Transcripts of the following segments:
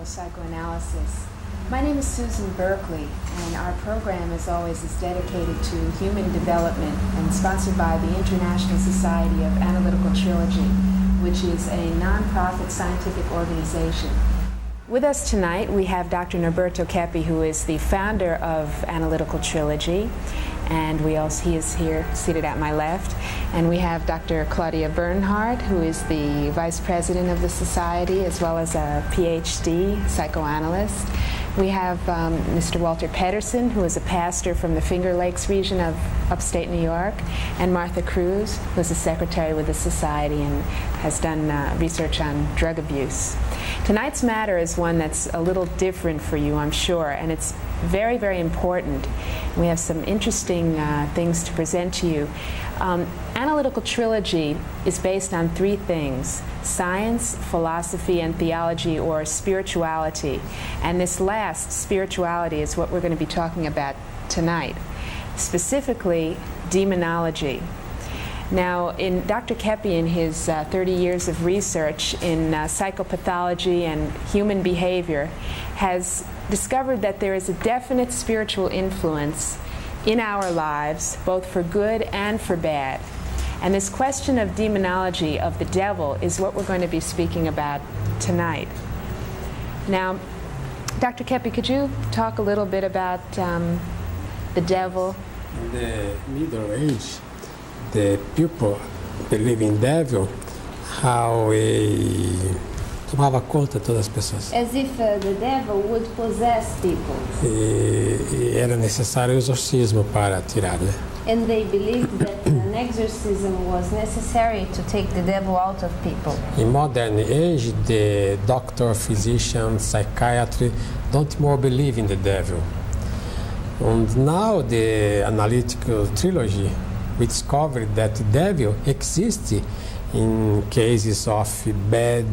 Psychoanalysis. My name is Susan Berkeley, and our program, as always, is dedicated to human development and sponsored by the International Society of Analytical Trilogy, which is a nonprofit scientific organization. With us tonight, we have Dr. Norberto Keppe, who is the founder of Analytical Trilogy, and he is here seated at my left. And we have Dr. Claudia Bernhardt, who is the vice president of the society, as well as a PhD psychoanalyst. We have Mr. Walter Pedersen, who is a pastor from the Finger Lakes region of upstate New York, and Martha Cruz, who is a secretary with the society and has done research on drug abuse. Tonight's matter is one that's a little different for you, I'm sure, and it's very, very important. We have some interesting things to present to you. Analytical Trilogy is based on three things: science, philosophy, and theology, or spirituality. And this last, spirituality, is what we're going to be talking about tonight, specifically demonology. Now, Dr. Keppe, in his 30 years of research in psychopathology and human behavior, has discovered that there is a definite spiritual influence in our lives, both for good and for bad. And this question of demonology, of the devil, is what we're going to be speaking about tonight. Now, Dr. Keppe, could you talk a little bit about the devil? In the Middle Age, the people believe in devil, how tomava conta de todas as pessoas. As if the devil would possess people. E era necessário o exorcismo para tirar, né? And they believed that an exorcism was necessary to take the devil out of people. In modern age, the doctor, physician, psychiatry don't more believe in the devil. And now the Analytical Trilogy, we discovered that the devil exists in cases of bad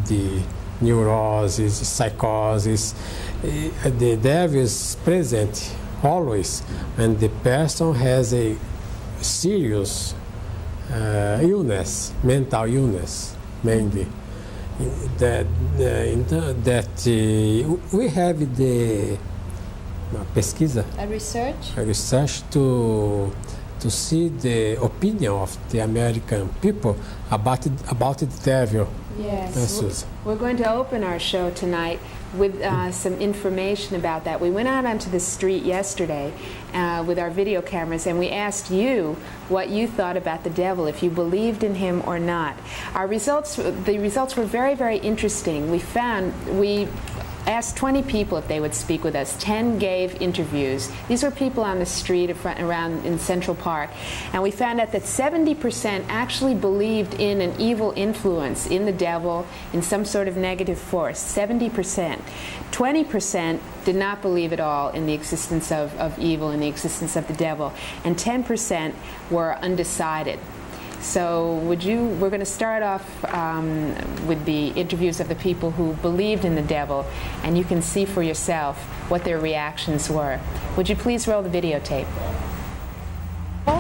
neurosis, psychosis. The devil is present always when the person has a serious illness, mental illness mainly. We have the pesquisa, A research to see the opinion of the American people about the devil. Yes. We're going to open our show tonight with some information about that. We went out onto the street yesterday with our video cameras, and we asked you what you thought about the devil, if you believed in him or not. The results were very, very interesting. We asked 20 people if they would speak with us. 10 gave interviews. These were people on the street around in Central Park. And we found out that 70% actually believed in an evil influence, in the devil, in some sort of negative force. 70%. 20% did not believe at all in the existence of evil, in the existence of the devil. And 10% were undecided. So we're going to start off with the interviews of the people who believed in the devil, and you can see for yourself what their reactions were. Would you please roll the videotape? I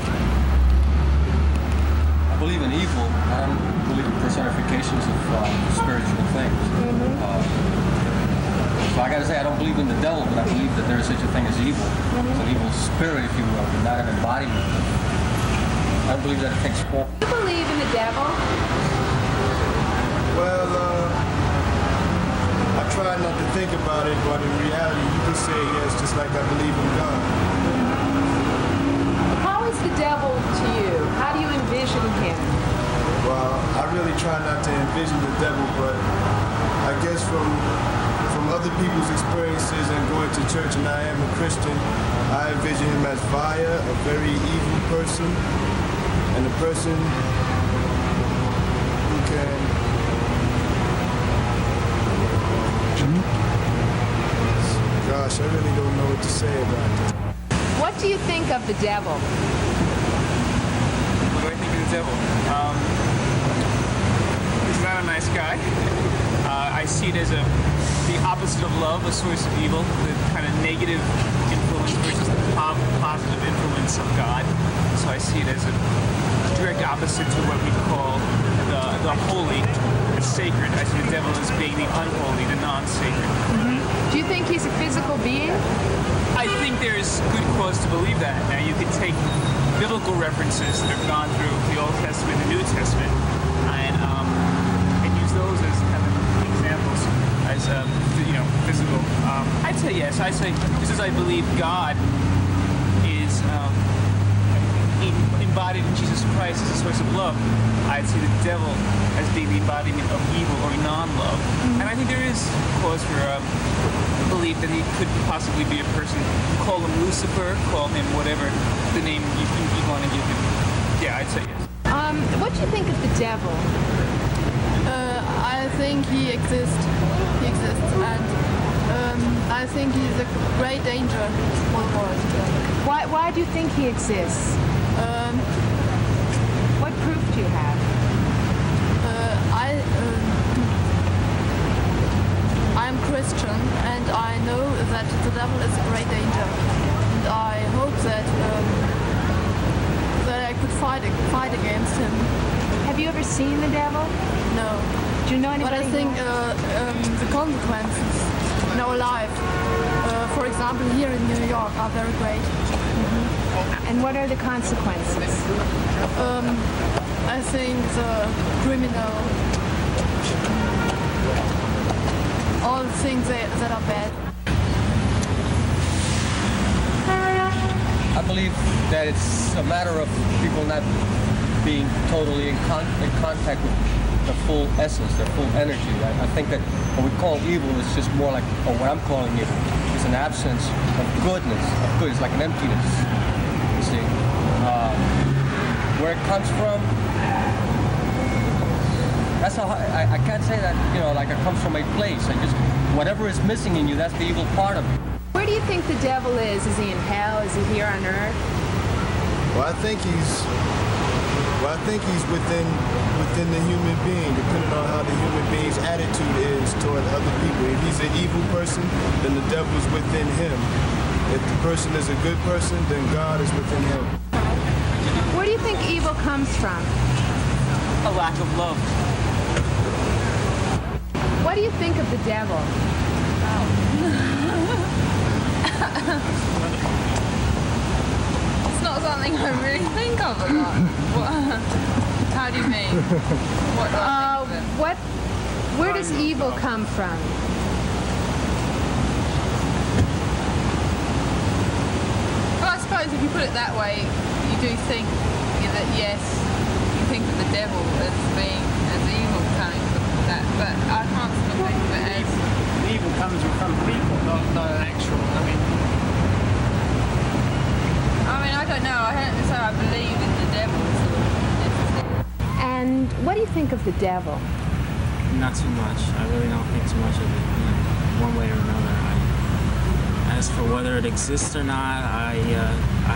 believe in evil. I don't believe in personifications of spiritual things. So I got to say, I don't believe in the devil, but I believe that there is such a thing as evil. It's an evil spirit, if you will, but not an embodiment. I believe that it takes form. Do you believe in the devil? Well, I try not to think about it, but in reality, you can say yes, just like I believe in God. How is the devil to you? How do you envision him? Well, I really try not to envision the devil, but I guess from other people's experiences and going to church, and I am a Christian, I envision him as Vaya, a very evil person, and a person who can gosh, I really don't know what to say about that. What do you think of the devil? What do I think of the devil? He's not a nice guy. I see it as the opposite of love, a source of evil, the kind of negative influence versus the positive influence of God. So I see it as a direct opposite to what we call the holy. It's sacred. I see the devil as being the unholy, the non-sacred. Do you think he's a physical being? I think there's good cause to believe that. Now, you could take biblical references that have gone through the Old Testament and the New Testament and use those as kind of examples, as physical. I'd say yes. I'd say just as I believe God is embodied in Jesus Christ as a source of love, I'd see the devil as being the embodiment of evil or non-love. And I think there is cause for belief that he could possibly be a person. Call him Lucifer, call him whatever the name you want to give him. Yeah, I'd say yes. What do you think of the devil? I think he exists. He exists, and I think he's a great danger for the world. Why do you think he exists? What proof do you have? I'm Christian, and I know that the devil is a great danger, and I hope that I could fight against him. Have you ever seen the devil? No. Do you know anybody? But I think the consequences in our life, for example, here in New York, are very great. And what are the consequences? I think the criminal, all the things that are bad. I believe that it's a matter of people not being totally in contact with the full essence, their full energy. I think that what we call evil is just more like, or what I'm calling evil, is an absence of goodness, of good. It's like an emptiness, you see. Where it comes from, that's how I can't say that, like it comes from a place. Whatever is missing in you, that's the evil part of you. Where do you think the devil is? Is he in hell? Is he here on earth? Well, I think he's within the human being, depending on how the human being's attitude is toward other people. If he's an evil person, then the devil's within him. If the person is a good person, then God is within him. Where do you think evil comes from? A lack of love. What do you think of the devil? It's not something I really think of a lot. How do you mean? What do I think of it? Where does evil come from? Well, I suppose if you put it that way, you do think that yes, you think of the devil as being as evil coming from that, but I can't sort of think of it as Evil comes from people, not an actual. I don't know. I don't say I believe in the devil. And what do you think of the devil? Not too much. I really don't think too much of it, one way or another. As for whether it exists or not, I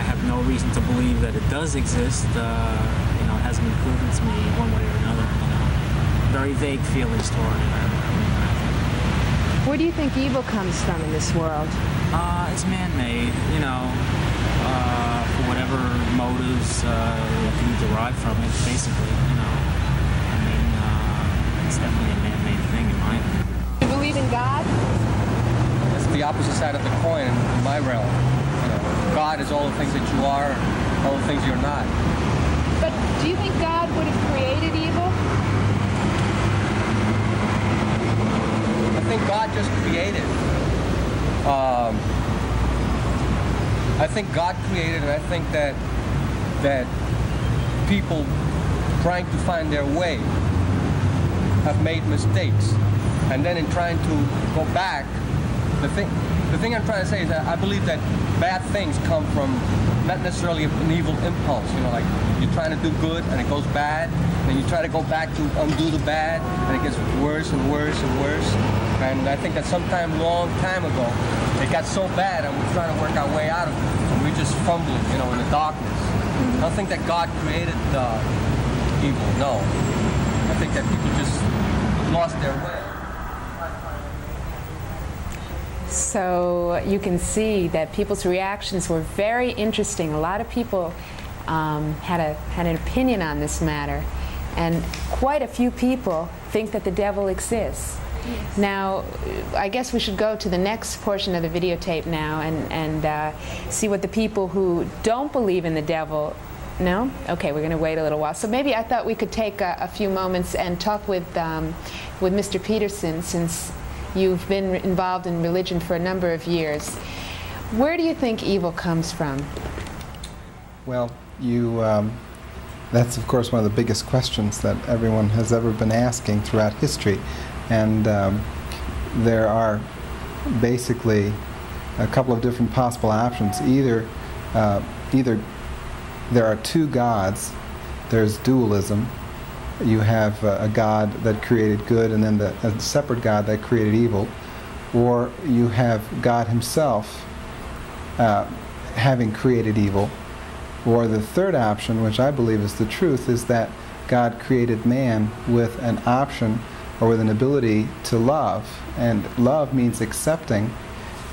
have no reason to believe that it does exist. It hasn't been proven to me one way or another. Very vague feelings toward it. Where do you think evil comes from in this world? It's man-made, for whatever motives can be derived from it, basically, it's definitely a man-made thing in my opinion. Do you believe in God? That's the opposite side of the coin in my realm. God is all the things that you are, all the things you're not. But do you think God would have created evil? I think God just created. I think God created, and I think that people trying to find their way have made mistakes, and then in trying to go back, the thing I'm trying to say is that I believe that bad things come from not necessarily an evil impulse. Like you're trying to do good and it goes bad, and you try to go back to undo the bad, and it gets worse and worse and worse. And I think that sometime long time ago, it got so bad, and we're trying to work our way out of it. And we're just fumbling, in the darkness. I don't think that God created evil. No, I think that people just lost their way. So you can see that people's reactions were very interesting. A lot of people had an opinion on this matter. And quite a few people think that the devil exists. Yes. Now, I guess we should go to the next portion of the videotape now and see what the people who don't believe in the devil. No? Okay, we're going to wait a little while. So maybe I thought we could take a few moments and talk with Mr. Peterson, since you've been involved in religion for a number of years. Where do you think evil comes from? Well, that's of course one of the biggest questions that everyone has ever been asking throughout history. And there are basically a couple of different possible options. Either there are two gods. There's dualism. You have a God that created good and then a separate God that created evil. Or you have God himself having created evil. Or the third option, which I believe is the truth, is that God created man with an option or with an ability to love. And love means accepting.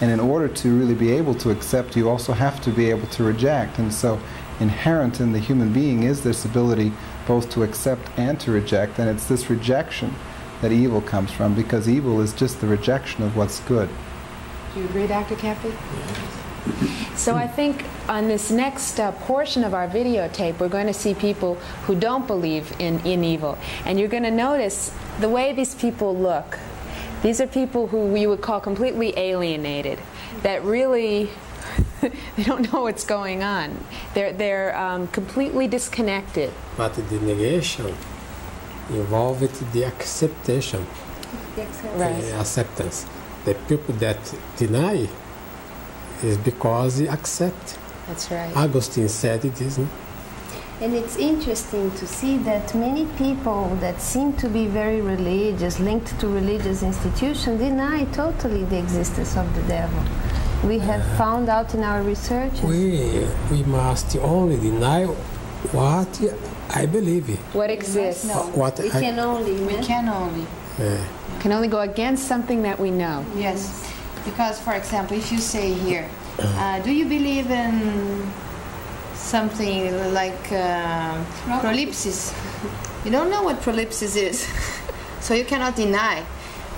And in order to really be able to accept, you also have to be able to reject. And so inherent in the human being is this ability both to accept and to reject. And it's this rejection that evil comes from, because evil is just the rejection of what's good. Do you agree, Dr. Keppe? So I think on this next portion of our videotape, we're going to see people who don't believe in evil. And you're going to notice the way these people look. These are people who we would call completely alienated, that really they don't know what's going on. They're completely disconnected. But the negation involved the acceptation, Right. the acceptance. The people that deny is because they accept. That's right. Augustine said it, isn't it? And it's interesting to see that many people that seem to be very religious, linked to religious institutions, deny totally the existence of the devil. We have found out in our research. We must only deny what I believe in. What exists. What We can only go against something that we know. Yes. Because, for example, if you say here, do you believe in something like prolepsis? You don't know what prolepsis is, so you cannot deny.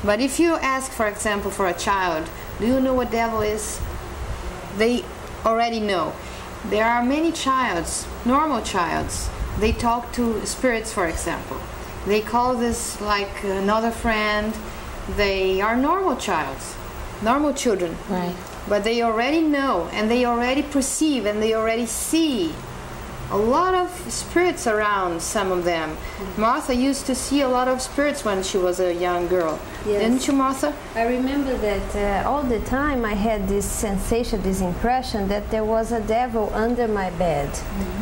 But if you ask, for example, for a child, do you know what devil is? They already know. There are many childs, normal childs. They talk to spirits, for example. They call this like another friend. They are normal childs. Normal children. Right. But they already know, and they already perceive, and they already see a lot of spirits around, some of them. Martha used to see a lot of spirits when she was a young girl. Yes. Didn't you, Martha? I remember that all the time I had this sensation, this impression that there was a devil under my bed.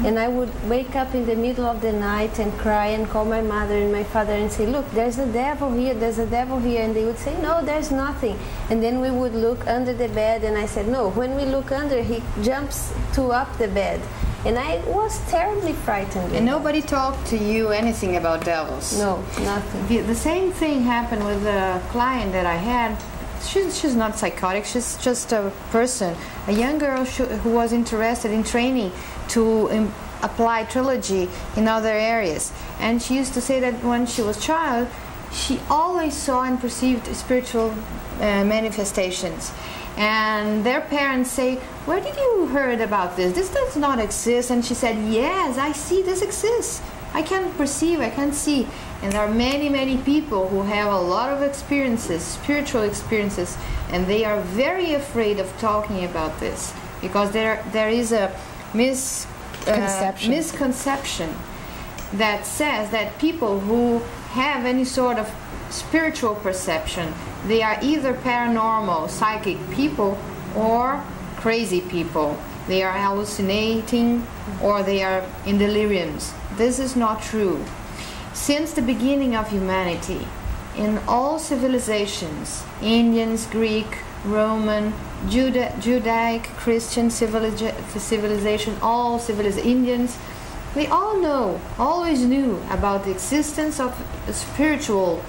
And I would wake up in the middle of the night and cry and call my mother and my father and say, look, there's a devil here, there's a devil here. And they would say, no, there's nothing. And then we would look under the bed, and I said, no, when we look under, he jumps up the bed. And I was terribly frightened. And nobody talked to you anything about devils? No, nothing. The same thing happened with a client that I had. She's not psychotic, she's just a person, a young girl who was interested in training to apply trilogy in other areas. And she used to say that when she was a child, she always saw and perceived spiritual manifestations. And their parents say, where did you heard about this? This does not exist. And she said, yes, I see this exists. I can perceive, I can see. And there are many, many people who have a lot of experiences, spiritual experiences, and they are very afraid of talking about this because there is a misconception that says that people who have any sort of spiritual perception, they are either paranormal, psychic people or crazy people. They are hallucinating or they are in deliriums. This is not true. Since the beginning of humanity, in all civilizations, Indians, Greek, Roman, Judaic, Christian civilization, all Indians, they all know, always knew about the existence of spiritual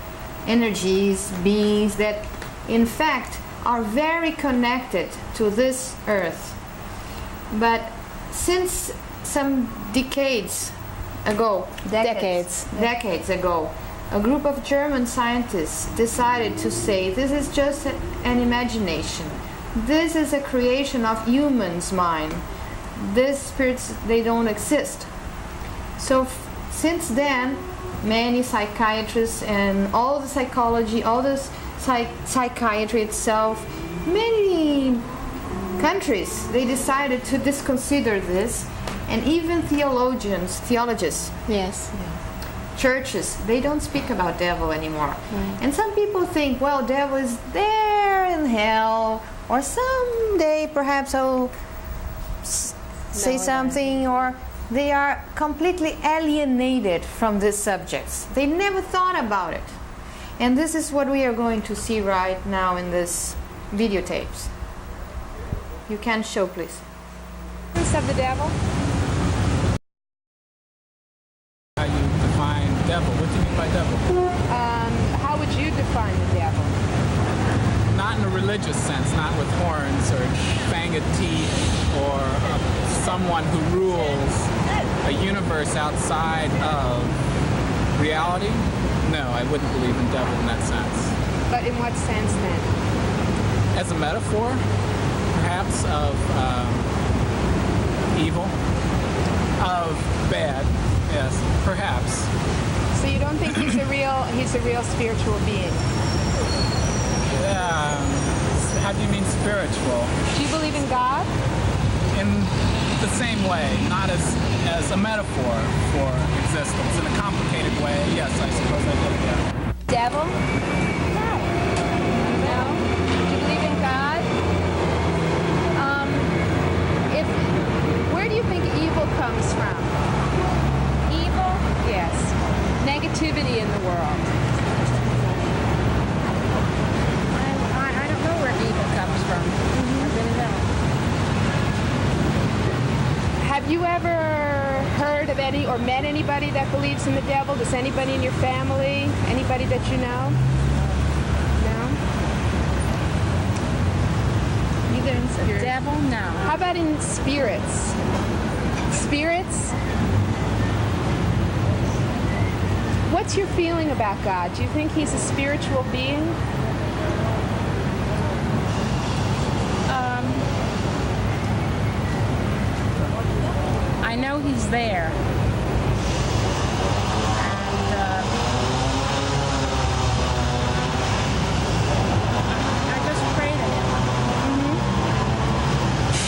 energies, beings that in fact are very connected to this earth. But since some decades ago, Decades ago, a group of German scientists decided to say this is just an imagination. This is a creation of humans' mind. These spirits, they don't exist. So since then, many psychiatrists and all the psychology, all the psychiatry itself, many countries, they decided to disconsider this, and even theologians, Yes. churches, they don't speak about devil anymore. And some people think, well, devil is there in hell, or someday perhaps I'll say something, or they are completely alienated from these subjects. They never thought about it. And this is what we are going to see right now in this videotapes. You can show, please. Of the devil? How you define devil? What do you mean by devil? How would you define the devil? Not in a religious sense, not with horns or fanged teeth, or someone who rules a universe outside of reality. No, I wouldn't believe in devil in that sense. But in what sense then? As a metaphor, perhaps, of evil, of bad, yes, perhaps. So you don't think he's a real spiritual being? How do you mean spiritual? Do you believe in God? In the same way, not as a metaphor for existence. In a complicated way, yes, I suppose I do, yeah. Devil? No. No? Do you believe in God? Where do you think evil comes from? Evil? Yes. Negativity in the world. I don't know where evil comes from. I really don't. Have you ever heard of any or met anybody that believes in the devil? Does anybody in your family? Anybody that you know? No? Either in spirits? The devil? No. How about in spirits? Spirits? What's your feeling about God? Do you think he's a spiritual being? I know he's there. And I just pray to him. Mm-hmm.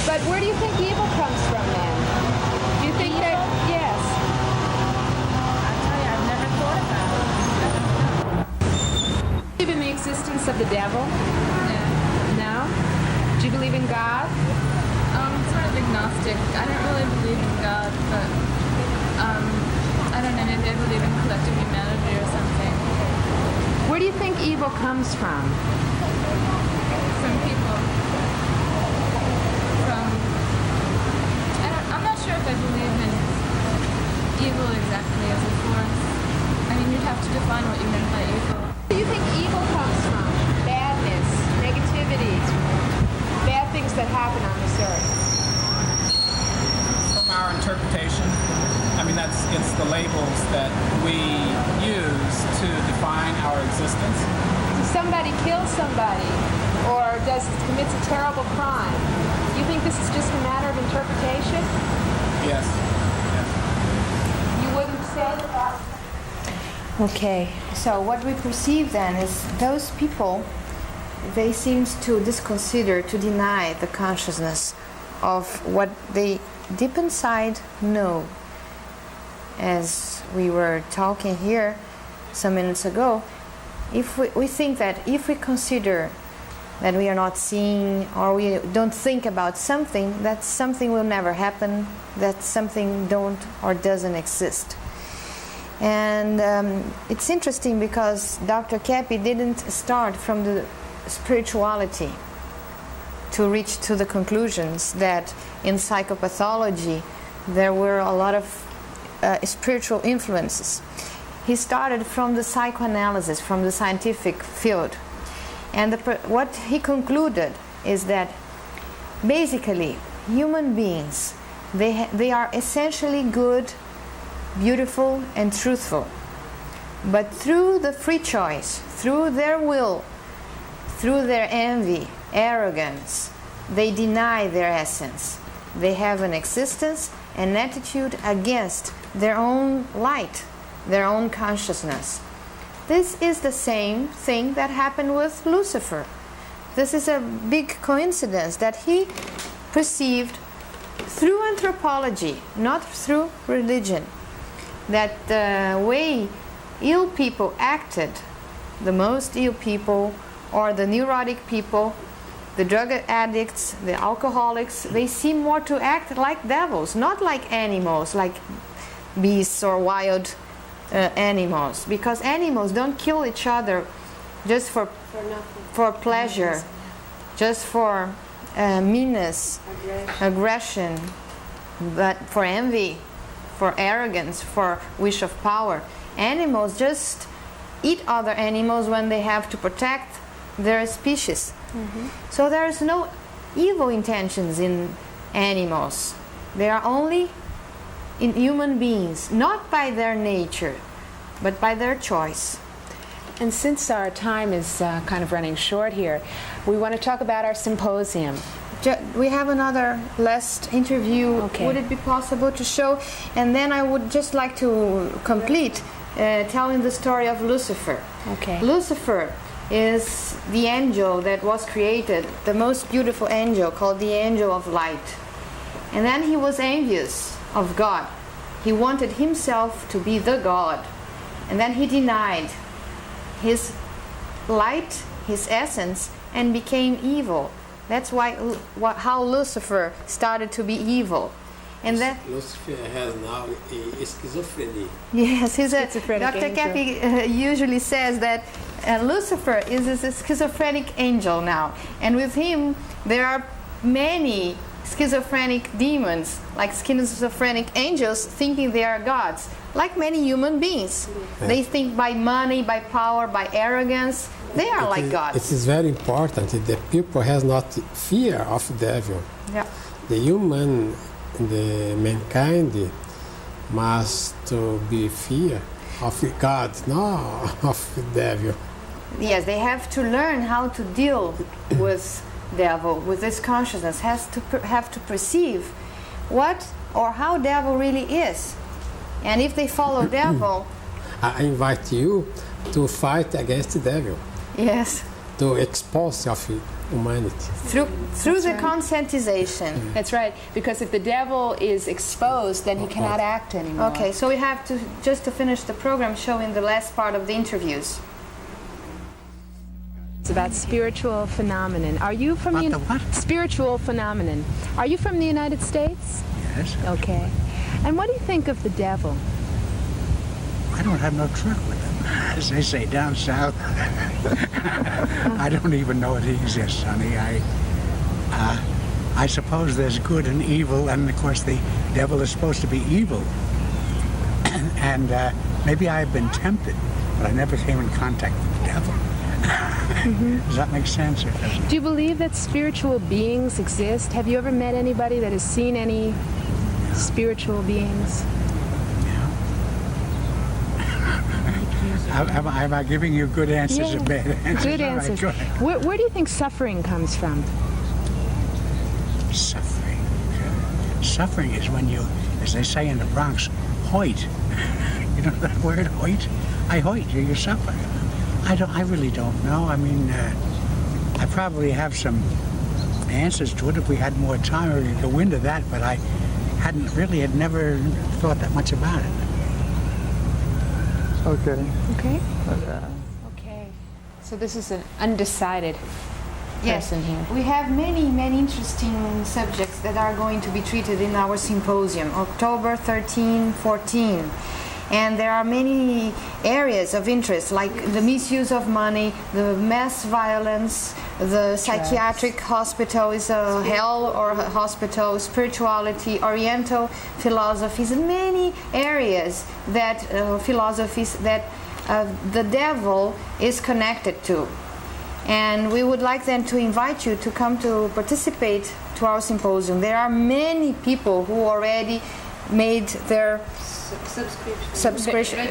But where do you think evil comes from then? Do you think that, yes. I tell you, I've never thought about it. I don't know. Do you believe in the existence of the devil? No. Do you believe in God? Sort of agnostic. I don't really believe in God, but I don't know, maybe I believe in collective humanity or something. Where do you think evil comes from? From people. I'm not sure if I believe in evil exactly as a force. I mean, you'd have to define what you meant by evil. Where do you think evil comes from? Badness, negativity, bad things that happen on this earth. Our interpretation, I mean, it's the labels that we use to define our existence. Does somebody kill somebody or commits a terrible crime? You think this is just a matter of interpretation? Yes. You wouldn't say that? Okay, so what we perceive then is those people, they seem to disconsider, to deny the consciousness of what they deep inside know. As we were talking here some minutes ago, if we think that if we consider that we are not seeing or we don't think about something, that something will never happen, that something don't or doesn't exist. And it's interesting because Dr. Keppe didn't start from the spirituality to reach to the conclusions that in psychopathology there were a lot of spiritual influences. He started from the psychoanalysis, from the scientific field. And what he concluded is that basically human beings, they are essentially good beautiful, and truthful. But through the free choice, through their will, through their envy, arrogance, they deny their essence. They have an existence, an attitude against their own light, their own consciousness. This is the same thing that happened with Lucifer. This is a big coincidence that he perceived through anthropology, not through religion, that the way ill people acted, the most ill people, or the neurotic people, the drug addicts, the alcoholics, they seem more to act like devils, not like animals, like beasts or wild animals, because animals don't kill each other just for pleasure, just for meanness, aggression, but for envy, for arrogance, for wish of power. Animals just eat other animals when they have to protect their species. So there is no evil intentions in animals. They are only in human beings, not by their nature, but by their choice. And since our time is kind of running short here, we want to talk about our symposium. We have another last interview. Okay. Would it be possible to show? And then I would just like to complete telling the story of Lucifer. Okay. Lucifer is the angel that was created, the most beautiful angel, called the angel of light. And then he was envious of God. He wanted himself to be the God. And then he denied his light, his essence, and became evil. That's how Lucifer started to be evil. And that Lucifer has now a schizophrenia. yes, he's a Schizophrenic Dr. angel. Keppe usually says that Lucifer is a schizophrenic angel now, and with him there are many schizophrenic demons, like schizophrenic angels, thinking they are gods, like many human beings. They think by money, by power, by arrogance, they are like gods. It is very important that people has not fear of the devil. Yeah. The human, the mankind must be fear of God, not of the devil. Yes, they have to learn how to deal with devil, with this consciousness, have to perceive what or how devil really is. And if they follow devil, I invite you to fight against the devil, yes, to expose of humanity. through the conscientization. That's right, because if the devil is exposed, then he cannot act anymore. Okay, so we have to, just to finish the program, showing the last part of the interviews. It's about spiritual phenomenon. Are you from About the what? Spiritual phenomenon. Are you from the United States? Yes. Okay. And what do you think of the devil? I don't have no truck with him. As they say down south, I don't even know if he exists, honey. I suppose there's good and evil, and of course the devil is supposed to be evil. And maybe I've been tempted, but I never came in contact with the devil. Does that make sense? Or doesn't? Do you believe that spiritual beings exist? Have you ever met anybody that has seen any spiritual beings? Am I giving you good answers or bad answers? Good All right, answers. go ahead. Where do you think suffering comes from? Suffering. Suffering is when you, as they say in the Bronx, hoit. You know that word, hoit? I hoit, you suffer. I really don't know. I mean, I probably have some answers to it if we had more time, or we could go into that, but I had never thought that much about it. Okay. Okay. Okay. So this is an undecided person here. We have many interesting subjects that are going to be treated in our symposium, October 13, 14. And there are many areas of interest, like the misuse of money, the mass violence, the psychiatric hospital is a hell or a hospital, spirituality, Oriental philosophies, and many areas that philosophies that the devil is connected to. And we would like then to invite you to come to participate to our symposium. There are many people who already made their registrations.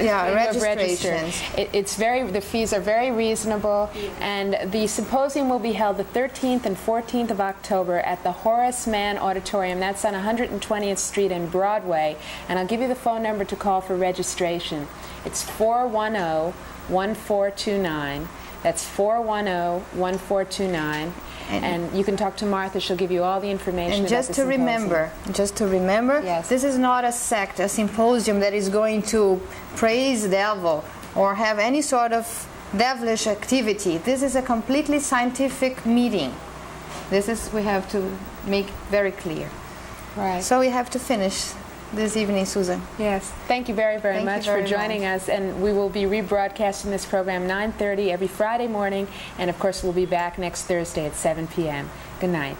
The fees are very reasonable, and the symposium will be held the 13th and 14th of October at the Horace Mann Auditorium. That's on 120th Street and Broadway, and I'll give you the phone number to call for registration. It's 410-1429. That's 410-1429. And you can talk to Martha. She'll give you all the information. And just to remember, yes, this is not a sect, a symposium that is going to praise the devil or have any sort of devilish activity. This is a completely scientific meeting. We have to make very clear. Right. So we have to finish this evening, Susan. Yes. Thank you very, very much for joining us. And we will be rebroadcasting this program 9:30 every Friday morning. And of course, we'll be back next Thursday at 7 p.m. Good night.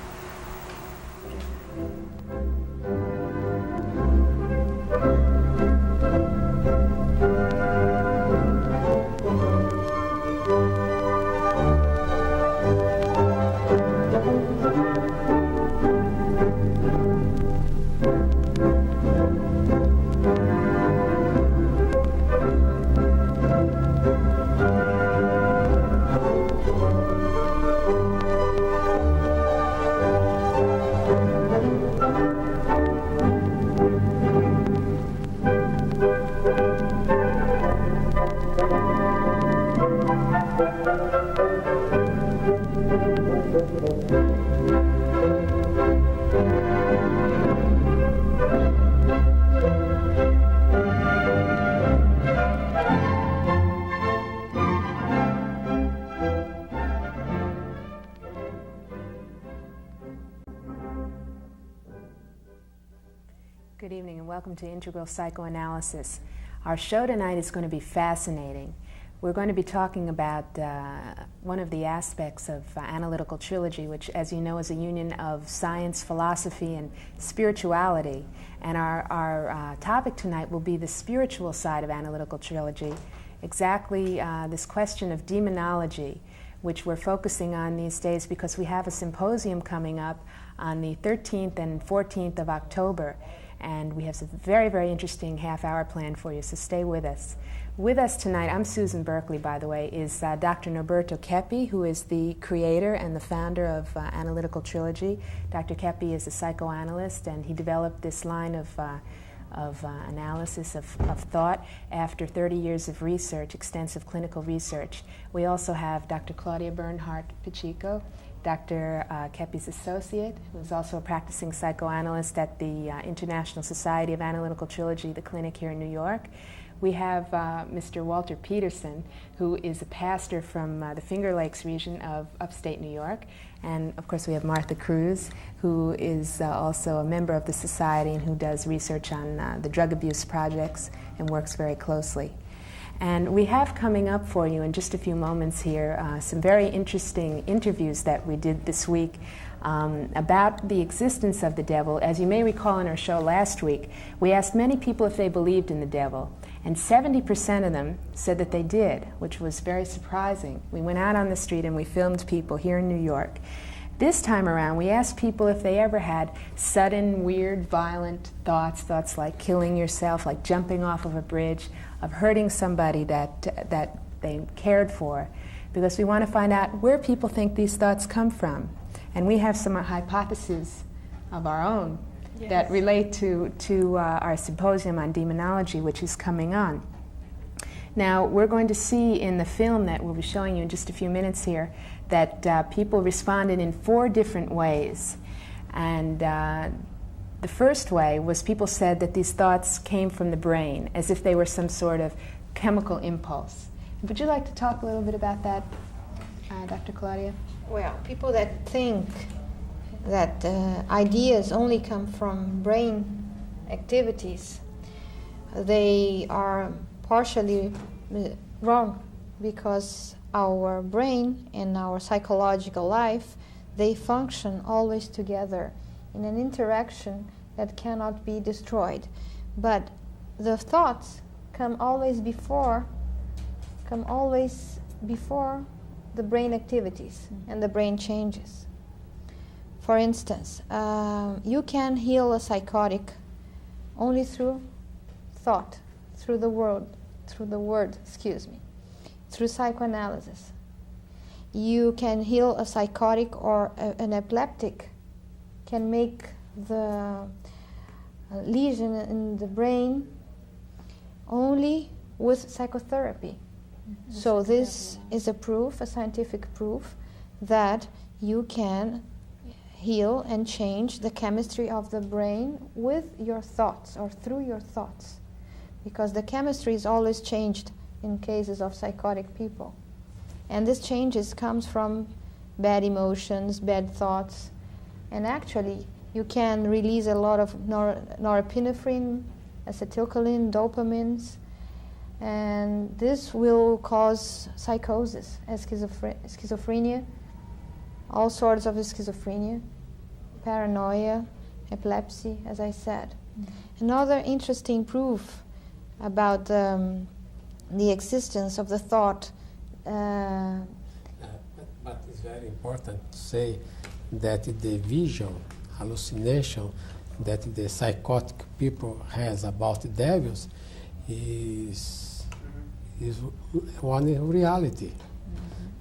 Good evening and welcome to Integral Psychoanalysis. Our show tonight is going to be fascinating. We're going to be talking about one of the aspects of Analytical Trilogy, which, as you know, is a union of science, philosophy, and spirituality. And our topic tonight will be the spiritual side of Analytical Trilogy, exactly this question of demonology, which we're focusing on these days because we have a symposium coming up on the 13th and 14th of October. And we have some very, very interesting half-hour plan for you, so stay with us. With us tonight, I'm Susan Berkeley, by the way, is Dr. Norberto Keppe, who is the creator and the founder of Analytical Trilogy. Dr. Keppe is a psychoanalyst, and he developed this line of analysis of thought after 30 years of research, extensive clinical research. We also have Dr. Claudia Bernhardt-Pacheco, Dr. Keppe's associate, who is also a practicing psychoanalyst at the International Society of Analytical Trilogy, the clinic here in New York. We have Mr. Walter Peterson, who is a pastor from the Finger Lakes region of upstate New York. And of course we have Martha Cruz, who is also a member of the society and who does research on the drug abuse projects and works very closely. And we have coming up for you in just a few moments here some very interesting interviews that we did this week about the existence of the devil. As you may recall in our show last week, we asked many people if they believed in the devil, and 70% of them said that they did, which was very surprising. We went out on the street and we filmed people here in New York. This time around, we asked people if they ever had sudden, weird, violent thoughts like killing yourself, like jumping off of a bridge, of hurting somebody that they cared for, because we want to find out where people think these thoughts come from. And we have some hypotheses of our own that relate to our symposium on demonology, which is coming on. Now, we're going to see in the film that we'll be showing you in just a few minutes here that people responded in 4 different ways. And the first way was people said that these thoughts came from the brain, as if they were some sort of chemical impulse. Would you like to talk a little bit about that, Dr. Claudia? Well, people that think that ideas only come from brain activities, they are partially wrong, because our brain and our psychological life, they function always together in an interaction that cannot be destroyed. But the thoughts come always before the brain activities and the brain changes. For instance, you can heal a psychotic only through thought, through the word, through psychoanalysis. You can heal a psychotic or an epileptic, can make the lesion in the brain only with psychotherapy. So this is a proof, a scientific proof, that you can heal and change the chemistry of the brain with your thoughts or through your thoughts, because the chemistry is always changed in cases of psychotic people. And this changes comes from bad emotions, bad thoughts, and actually you can release a lot of norepinephrine, acetylcholine, dopamines, and this will cause psychosis, schizophrenia, all sorts of schizophrenia, paranoia, epilepsy, as I said. Another interesting proof about the existence of the thought. But it's very important to say that the vision, hallucination that the psychotic people has about devils is one reality.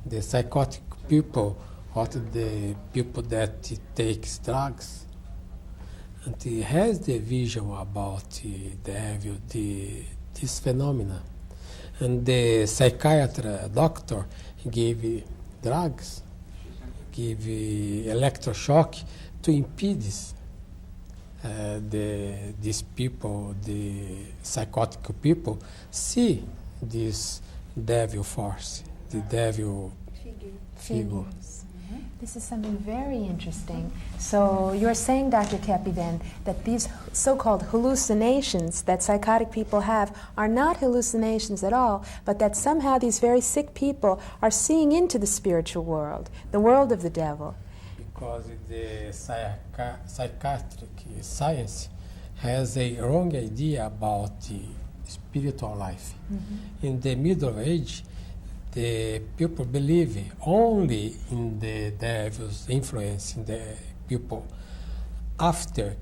The psychotic people, or the people that takes drugs, and he has the vision about the devil, this phenomena. And the psychiatrist doctor gave drugs, give electroshock to impede these people, the psychotic people, see this devil force, the devil figure. This is something very interesting. So you're saying, Dr. Keppe, then, that these so-called hallucinations that psychotic people have are not hallucinations at all, but that somehow these very sick people are seeing into the spiritual world, the world of the devil. Because the psychiatric science has a wrong idea about the spiritual life. In the Middle Age, the people believe only in the devil's influence in the people. After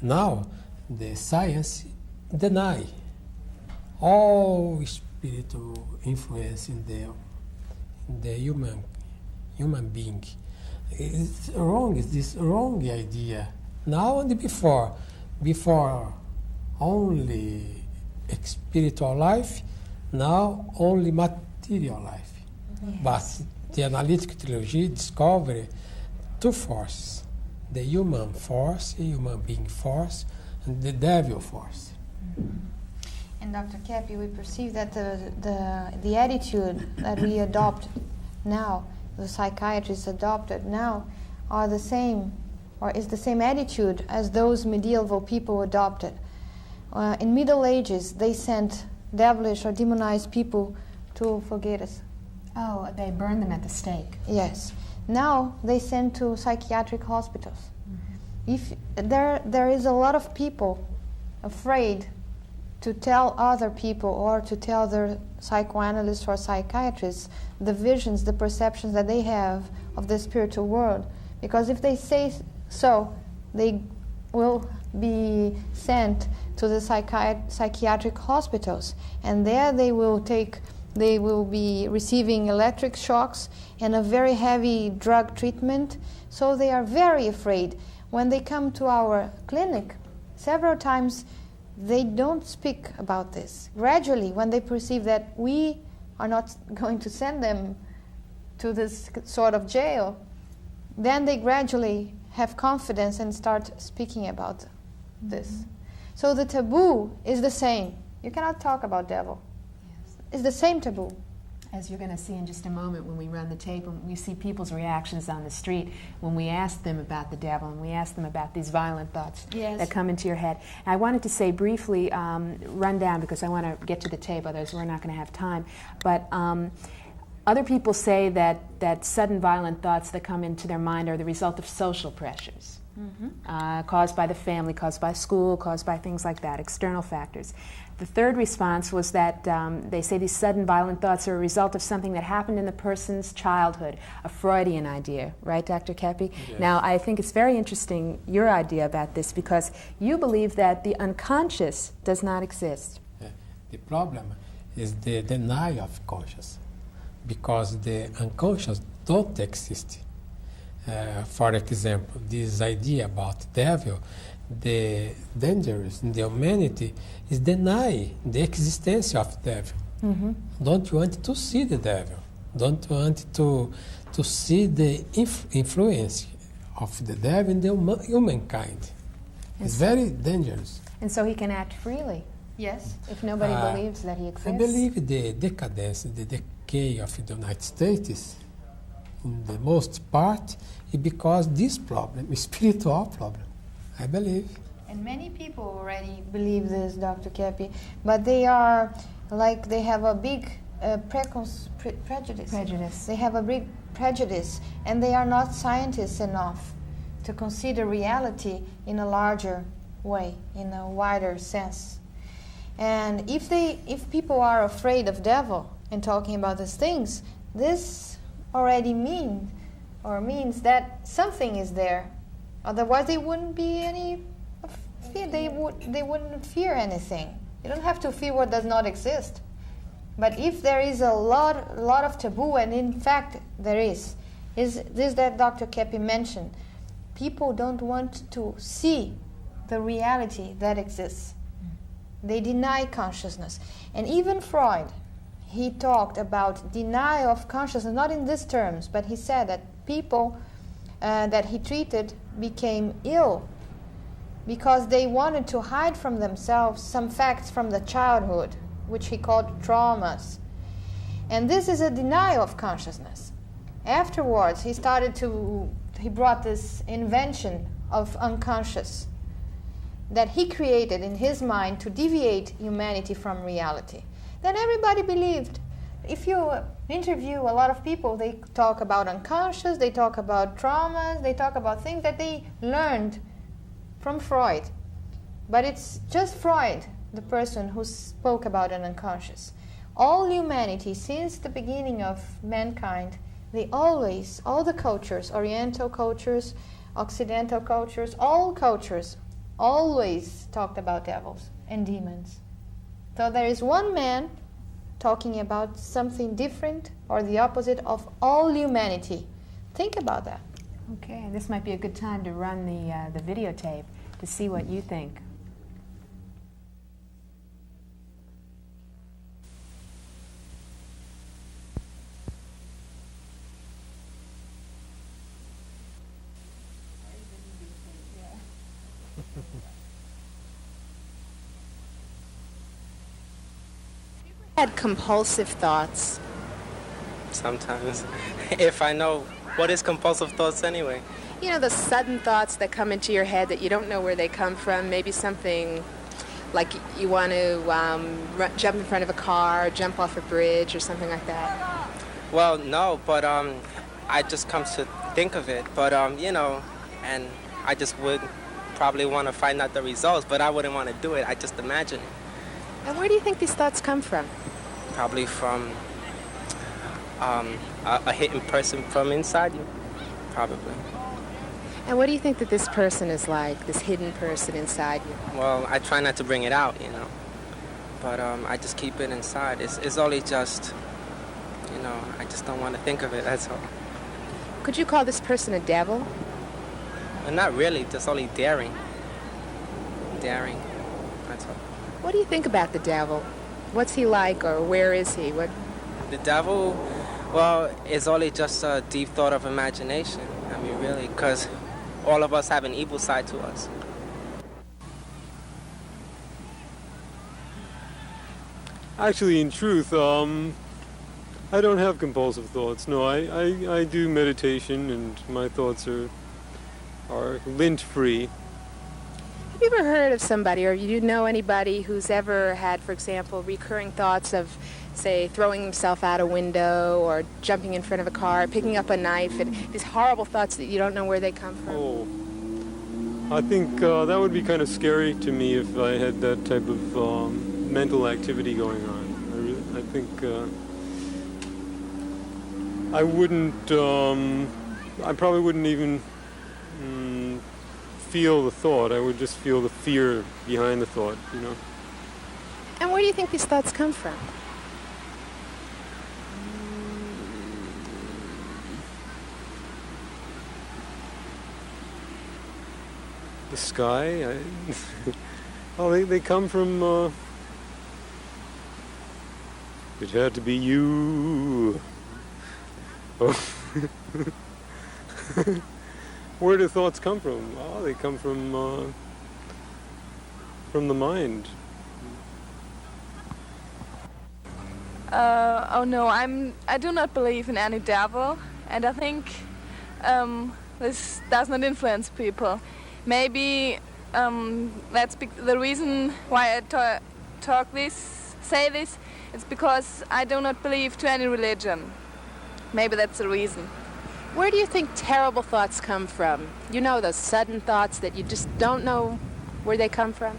now, the science deny all spiritual influence in the human being. It's wrong. It's this wrong idea. Now and before only spiritual life. Now only material life. Yes. But the Analytical Trilogy discovered two forces: the human force, the human being force, and the devil force. And Dr. Keppe, we perceive that the attitude that we adopt now, the psychiatrists adopted now, are the same, or is the same attitude as those medieval people adopted. In Middle Ages, they sent devilish or demonized people to fogueiras. Oh, they burned them at the stake. Yes. Now they send to psychiatric hospitals. If there is a lot of people afraid to tell other people or to tell their psychoanalysts or psychiatrists the visions, the perceptions that they have of the spiritual world, because if they say so, they will be sent to the psychiatric hospitals, and there they will be receiving electric shocks and a very heavy drug treatment. So they are very afraid. When they come to our clinic, several times they don't speak about this. Gradually, when they perceive that we are not going to send them to this sort of jail, then they gradually have confidence and start speaking about this. So the taboo is the same. You cannot talk about devil. Yes. It's the same taboo. As you're going to see in just a moment when we run the tape, and we see people's reactions on the street when we ask them about the devil and we ask them about these violent thoughts that come into your head. And I wanted to say briefly, run down, because I want to get to the tape, otherwise we're not going to have time. But other people say that sudden violent thoughts that come into their mind are the result of social pressures. caused by the family, caused by school, caused by things like that, external factors. The third response was that they say these sudden violent thoughts are a result of something that happened in the person's childhood, a Freudian idea, right, Dr. Keppe? Yes. Now, I think it's very interesting, your idea about this, because you believe that the unconscious does not exist. The problem is the denial of conscious, because the unconscious don't exist. For example, this idea about devil, the dangerous in the humanity is deny the existence of devil. Don't want to see the devil. Don't want to see the influence of the devil in the humankind. It's very dangerous. And so he can act freely. Yes. If nobody believes that he exists. I believe the decadence, the decay of the United States, in the most part, is because this problem, a spiritual problem, I believe. And many people already believe this, Dr. Keppe, but they are like, they have a big prejudice. They have a big prejudice, and they are not scientists enough to consider reality in a larger way, in a wider sense. And if people are afraid of devil and talking about these things, this already means that something is there. Otherwise, they wouldn't be any fear. They wouldn't fear anything. You don't have to fear what does not exist. But if there is a lot of taboo, and in fact there is this that Dr. Keppe mentioned, people don't want to see the reality that exists. They deny consciousness. And even Freud, he talked about denial of consciousness, not in these terms, but he said that people that he treated became ill because they wanted to hide from themselves some facts from the childhood, which he called traumas. And this is a denial of consciousness. Afterwards, he brought this invention of unconscious that he created in his mind to deviate humanity from reality. Then everybody believed. If you interview a lot of people, they talk about unconscious, they talk about traumas, they talk about things that they learned from Freud. But it's just Freud, the person who spoke about an unconscious. All humanity, since the beginning of mankind, all the cultures, Oriental cultures, Occidental cultures, all cultures, always talked about devils and demons. So there is one man talking about something different or the opposite of all humanity. Think about that. Okay, this might be a good time to run the videotape to see what you think. Had compulsive thoughts? Sometimes. If I know what is compulsive thoughts anyway. You know, the sudden thoughts that come into your head that you don't know where they come from. Maybe something like you want to jump in front of a car, jump off a bridge or something like that. Well, no, but I just come to think of it. But, and I just would probably want to find out the results, but I wouldn't want to do it. I just imagine it. And where do you think these thoughts come from? Probably from a hidden person from inside you, probably. And what do you think that this person is like, this hidden person inside you? Well, I try not to bring it out, but I just keep it inside. It's only just, I just don't want to think of it, that's all. Could you call this person a devil? Well, not really, just only daring. Daring, that's all. What do you think about the devil? What's he like, or where is he? The devil, well, it's only just a deep thought of imagination. I mean, really, because all of us have an evil side to us. Actually, in truth, I don't have compulsive thoughts. No, I do meditation, and my thoughts are lint-free. Have you ever heard of somebody, or you know anybody who's ever had, for example, recurring thoughts of, say, throwing himself out a window or jumping in front of a car, picking up a knife, and these horrible thoughts that you don't know where they come from? Oh, I think that would be kind of scary to me if I had that type of mental activity going on. I think I wouldn't, I probably wouldn't even feel the thought. I would just feel the fear behind the thought, you know. And where do you think these thoughts come from? The sky? Oh, they come from, it had to be you. Oh. Where do thoughts come from? Oh, they come from the mind. Oh no, I do not believe in any devil, and I think this does not influence people. Maybe that's the reason why I say this. It's because I do not believe to any religion. Maybe that's the reason. Where do you think terrible thoughts come from? You know, those sudden thoughts that you just don't know where they come from?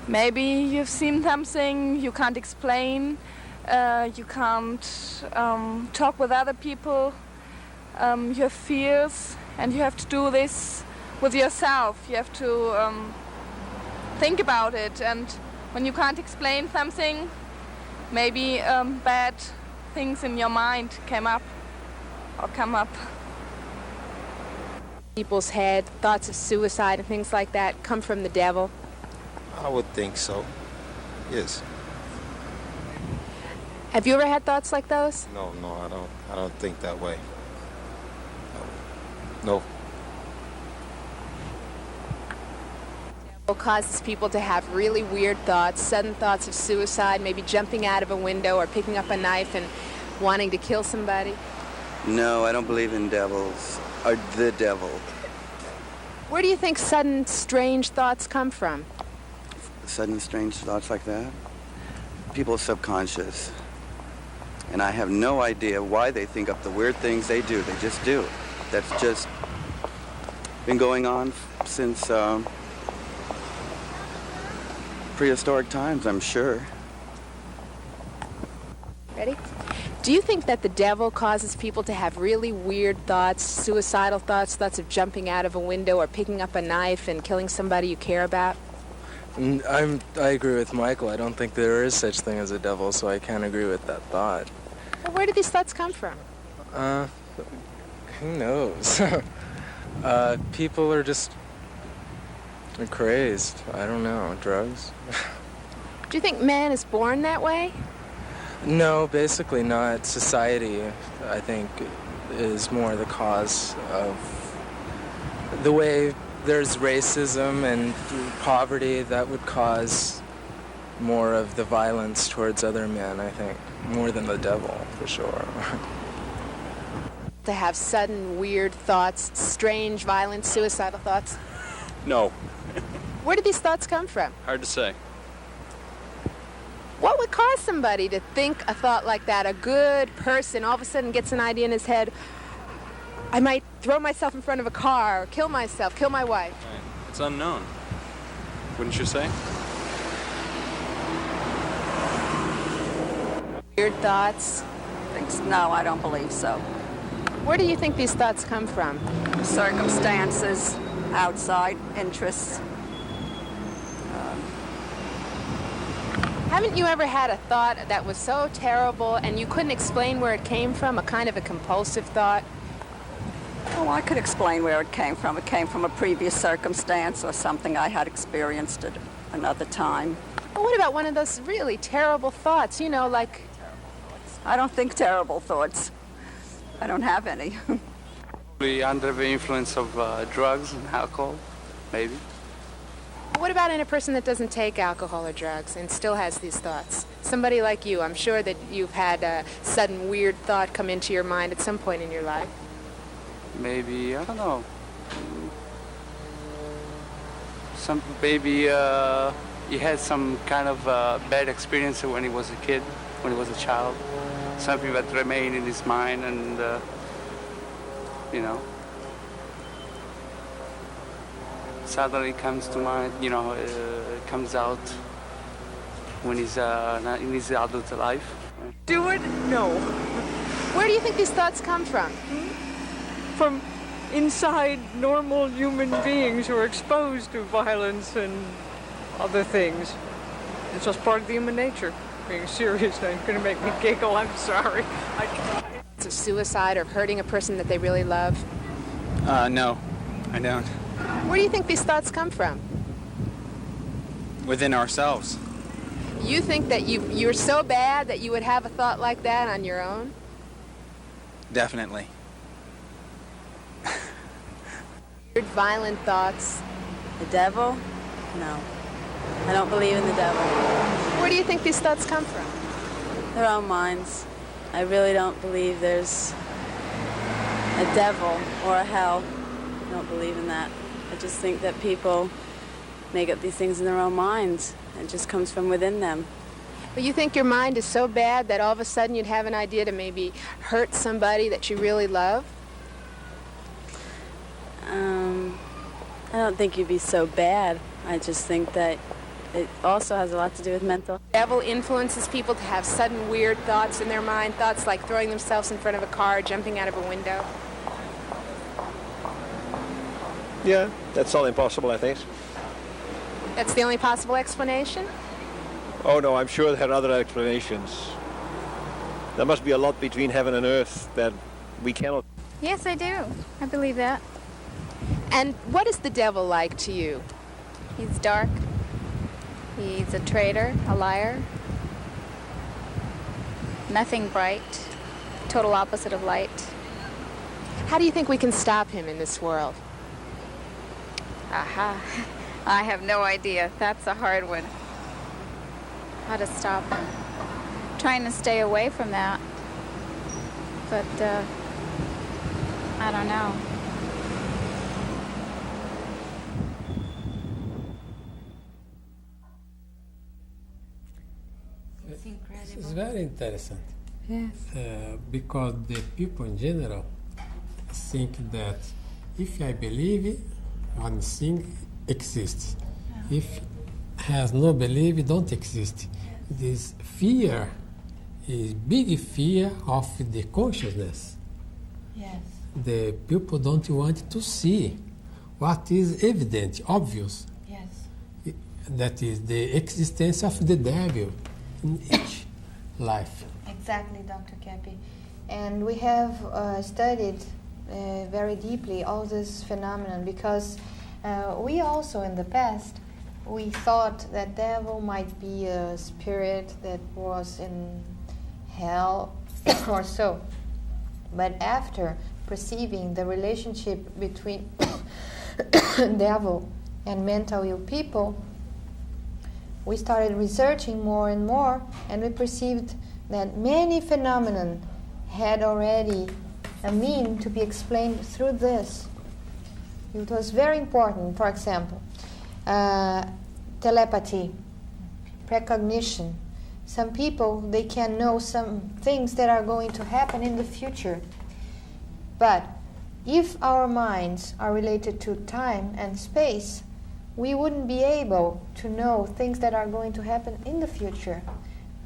Maybe you've seen something you can't explain, you can't talk with other people, you have fears, and you have to do this with yourself. You have to think about it, and when you can't explain something, maybe bad things in your mind come up. People's head, thoughts of suicide and things like that come from the devil? I would think so, yes. Have you ever had thoughts like those? No, I don't think that way. No. It causes people to have really weird thoughts, sudden thoughts of suicide, maybe jumping out of a window or picking up a knife and wanting to kill somebody. No, I don't believe in devils, or the devil. Where do you think sudden, strange thoughts come from? Sudden, strange thoughts like that? People's subconscious. And I have no idea why they think up the weird things they do. They just do. That's just been going on since prehistoric times, I'm sure. Ready? Do you think that the devil causes people to have really weird thoughts, suicidal thoughts, thoughts of jumping out of a window or picking up a knife and killing somebody you care about? I agree with Michael. I don't think there is such thing as a devil, so I can't agree with that thought. Well, where do these thoughts come from? Who knows? People are just crazed. I don't know. Drugs? Do you think man is born that way? No, basically not. Society, I think, is more the cause of the way there's racism and poverty that would cause more of the violence towards other men, I think, more than the devil, for sure. To have sudden, weird thoughts, strange, violent, suicidal thoughts? No. Where do these thoughts come from? Hard to say. What would cause somebody to think a thought like that? A good person all of a sudden gets an idea in his head, I might throw myself in front of a car, or kill myself, kill my wife. Right. It's unknown, wouldn't you say? Weird thoughts? No, I don't believe so. Where do you think these thoughts come from? Circumstances, outside interests. Haven't you ever had a thought that was so terrible and you couldn't explain where it came from, a kind of a compulsive thought? Oh, I could explain where it came from. It came from a previous circumstance or something I had experienced at another time. Well, what about one of those really terrible thoughts, you know, like... I don't think terrible thoughts. I don't have any. Probably under the influence of drugs and alcohol, maybe. What about in a person that doesn't take alcohol or drugs and still has these thoughts? Somebody like you, I'm sure that you've had a sudden weird thought come into your mind at some point in your life. Maybe, I don't know. Maybe he had some kind of bad experience when he was a kid, when he was a child. Something that remained in his mind and, you know. suddenly comes to mind, comes out when he's not in his adult life. Do it? No. Where do you think these thoughts come from? From inside normal human beings who are exposed to violence and other things. It's just part of the human nature. Being serious, now you're going to make me giggle. I'm sorry. Of suicide or of hurting a person that they really love? No, I don't. Where do you think these thoughts come from? Within ourselves. You think that you're so bad that you would have a thought like that on your own? Definitely. Weird, violent thoughts. The devil? No. I don't believe in the devil. Where do you think these thoughts come from? Their own minds. I really don't believe there's a devil or a hell. I don't believe in that. I just think that people make up these things in their own minds. It just comes from within them. But you think your mind is so bad that all of a sudden you'd have an idea to maybe hurt somebody that you really love? I don't think you'd be so bad. I just think that it also has a lot to do with mental. The devil influences people to have sudden weird thoughts in their mind, thoughts like throwing themselves in front of a car, jumping out of a window. Yeah, that's all impossible, I think. That's the only possible explanation? Oh no, I'm sure there are other explanations. There must be a lot between heaven and earth that we cannot... Yes, I do. I believe that. And what is the devil like to you? He's dark. He's a traitor, a liar. Nothing bright. Total opposite of light. How do you think we can stop him in this world? Aha. I have no idea. That's a hard one. How to stop him. Trying to stay away from that. But, I don't know. It's very interesting. Yes. Because the people in general think that if I believe, one thing exists. If has no belief, it don't exist. This fear is big fear of the consciousness. Yes. The people don't want to see what is evident, obvious. Yes. That is the existence of the devil in each life. Exactly, Dr. Keppe. And we have studied very deeply all this phenomenon because we also in the past we thought that devil might be a spirit that was in hell or so. But after perceiving the relationship between devil and mentally ill people, we started researching more and more, and we perceived that many phenomena had already a mean to be explained through this. It was very important. For example, telepathy, precognition. Some people, they can know some things that are going to happen in the future. But if our minds are related to time and space, we wouldn't be able to know things that are going to happen in the future.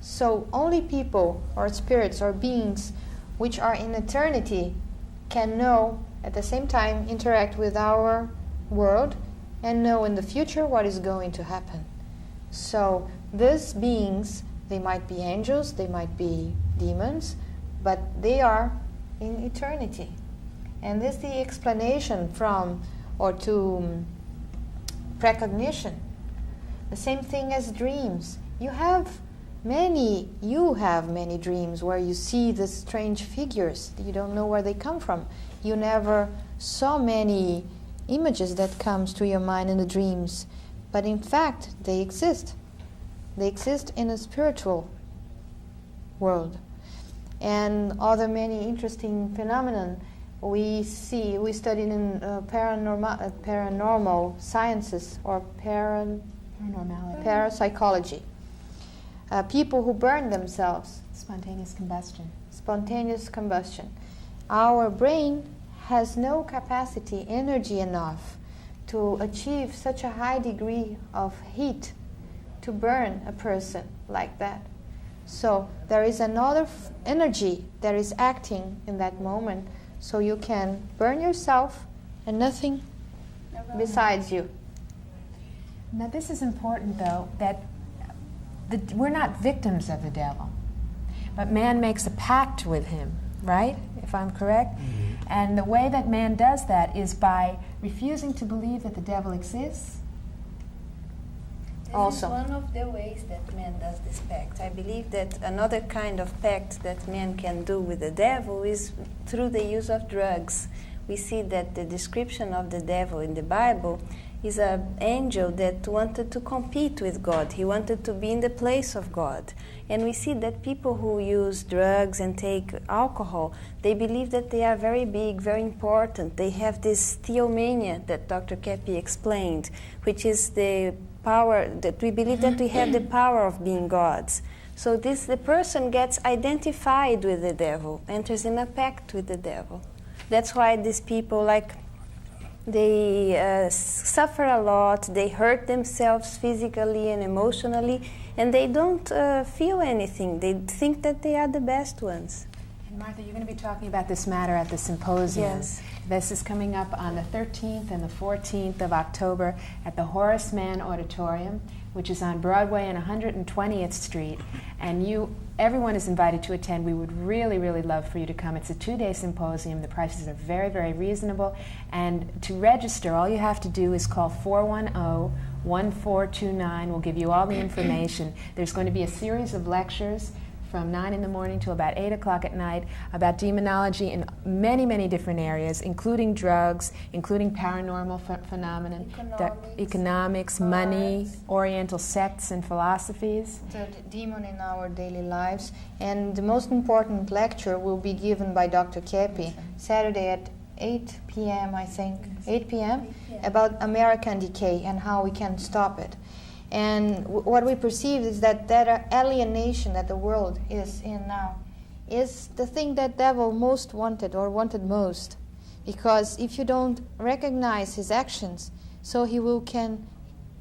So only people or spirits or beings which are in eternity can know, at the same time interact with our world and know in the future what is going to happen. So these beings, they might be angels, they might be demons, but they are in eternity. And this is the explanation from or to precognition. The same thing as dreams. You have many dreams where you see these strange figures. You don't know where they come from. You never saw many images that comes to your mind in the dreams. But in fact, they exist. They exist in a spiritual world. And other many interesting phenomena we studied in paranormal sciences or parapsychology. People who burn themselves. Spontaneous combustion. Spontaneous combustion. Our brain has no capacity, energy enough to achieve such a high degree of heat to burn a person like that. So there is another energy that is acting in that moment, so you can burn yourself and nothing besides you. Now this is important, though, that we're not victims of the devil, but man makes a pact with him, right? If I'm correct? Mm-hmm. And the way that man does that is by refusing to believe that the devil exists. This is one of the ways that man does this pact. I believe that another kind of pact that man can do with the devil is through the use of drugs. We see that the description of the devil in the Bible is an angel that wanted to compete with God. He wanted to be in the place of God. And we see that people who use drugs and take alcohol, they believe that they are very big, very important. They have this theomania that Dr. Keppe explained, which is the power that we believe that we have the power of being gods. So the person gets identified with the devil, enters in a pact with the devil. That's why these people, they suffer a lot, they hurt themselves physically and emotionally, and they don't feel anything. They think that they are the best ones. And Martha, you're going to be talking about this matter at the symposium. Yes. This is coming up on the 13th and the 14th of October at the Horace Mann Auditorium, which is on Broadway and 120th Street. And everyone is invited to attend. We would really, really love for you to come. It's a 2-day symposium. The prices are very, very reasonable. And to register, all you have to do is call 410-1429. We'll give you all the information. There's going to be a series of lectures from 9 in the morning till about 8 o'clock at night about demonology in many, many different areas, including drugs, including paranormal phenomena, economics, money, Oriental sects and philosophies. The demon in our daily lives. And the most important lecture will be given by Dr. Keppe, Saturday at 8 p.m., I think, 8 p.m., about American decay and how we can stop it. And what we perceive is that alienation that the world is in now is the thing that devil most wanted most. Because if you don't recognize his actions, so he can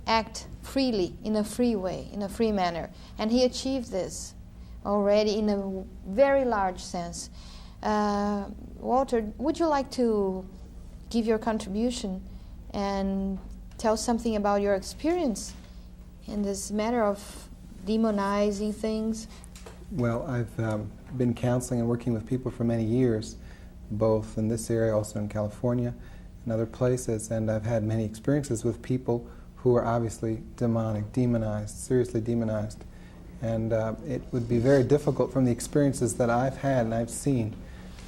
act freely, in a free way, in a free manner. And he achieved this already in a very large sense. Walter, would you like to give your contribution and tell something about your experience in this matter of demonizing things? Well, I've been counseling and working with people for many years, both in this area, also in California and other places, and I've had many experiences with people who are obviously demonic, demonized, seriously demonized. And it would be very difficult from the experiences that I've had and I've seen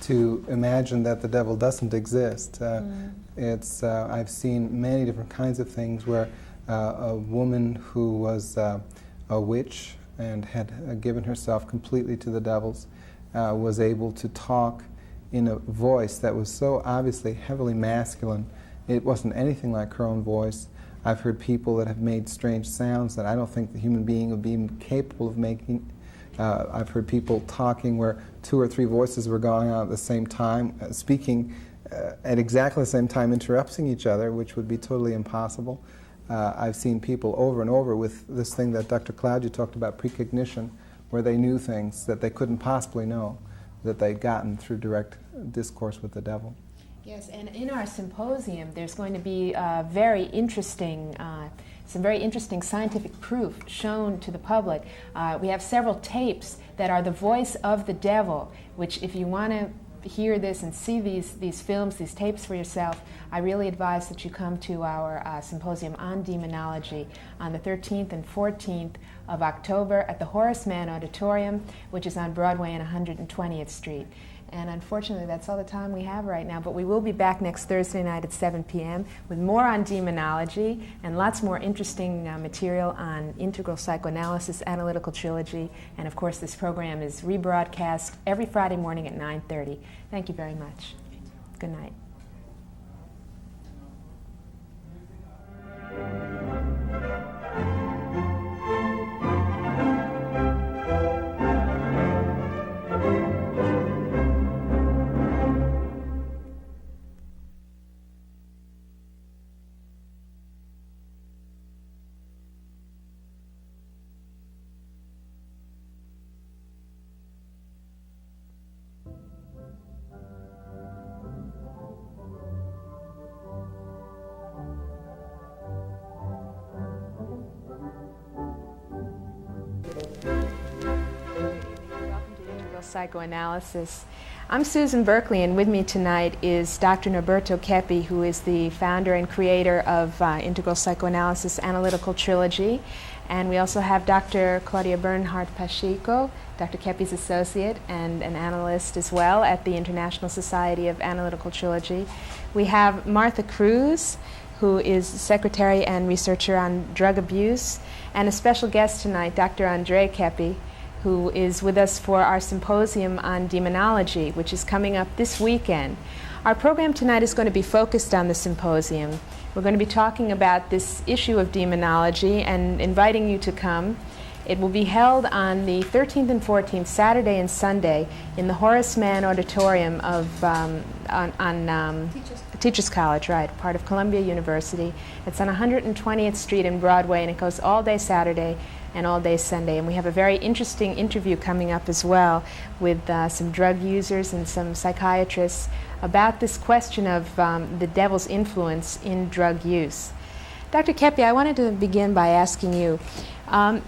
to imagine that the devil doesn't exist. I've seen many different kinds of things where a woman who was a witch and had given herself completely to the devils was able to talk in a voice that was so obviously heavily masculine. It wasn't anything like her own voice. I've heard people that have made strange sounds that I don't think the human being would be capable of making. I've heard people talking where 2 or 3 voices were going on at the same time, speaking at exactly the same time, interrupting each other, which would be totally impossible. I've seen people over and over with this thing that Dr. Claudia talked about, precognition, where they knew things that they couldn't possibly know, that they'd gotten through direct discourse with the devil. Yes, and in our symposium, there's going to be some very interesting scientific proof shown to the public. We have several tapes that are the voice of the devil, which if you want to hear this and see these films, these tapes for yourself, I really advise that you come to our symposium on demonology on the 13th and 14th of October at the Horace Mann Auditorium, which is on Broadway and 120th Street. And unfortunately, that's all the time we have right now. But we will be back next Thursday night at 7 p.m. with more on demonology and lots more interesting material on integral psychoanalysis, Analytical Trilogy. And of course, this program is rebroadcast every Friday morning at 9:30. Thank you very much. Good night. Psychoanalysis. I'm Susan Berkeley, and with me tonight is Dr. Norberto Keppe, who is the founder and creator of Integral Psychoanalysis Analytical Trilogy. And we also have Dr. Claudia Bernhardt Pacheco, Dr. Keppe's associate and an analyst as well at the International Society of Analytical Trilogy. We have Martha Cruz, who is secretary and researcher on drug abuse, and a special guest tonight, Dr. Andre Keppe, who is with us for our symposium on demonology, which is coming up this weekend. Our program tonight is going to be focused on the symposium. We're going to be talking about this issue of demonology and inviting you to come. It will be held on the 13th and 14th, Saturday and Sunday, in the Horace Mann Auditorium of Teachers College, right, part of Columbia University. It's on 120th Street and Broadway, and it goes all day Saturday and all day Sunday. And we have a very interesting interview coming up as well with some drug users and some psychiatrists about this question of the devil's influence in drug use. Dr. Keppe, I wanted to begin by asking you,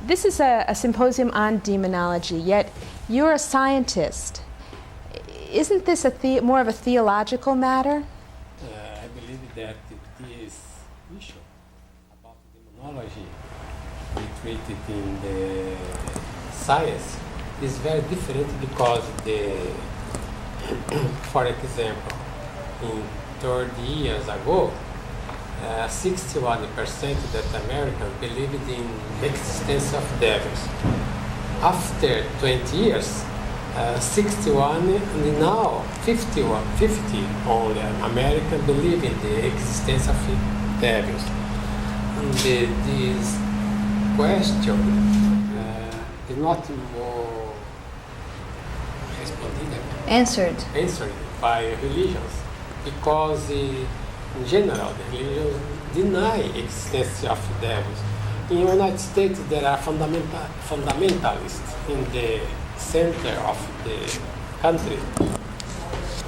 this is a symposium on demonology, yet you're a scientist. Isn't this more of a theological matter? I believe that this issue about demonology treated in the science is very different because for example, in 30 years ago, 61% that Americans believed in the existence of devils. After 20 years, 61 and now 50 only Americans believe in the existence of devils. And this question is not more answered by religions, because in general the religions deny existence of devils. In the United States there are fundamentalists in the center of the country.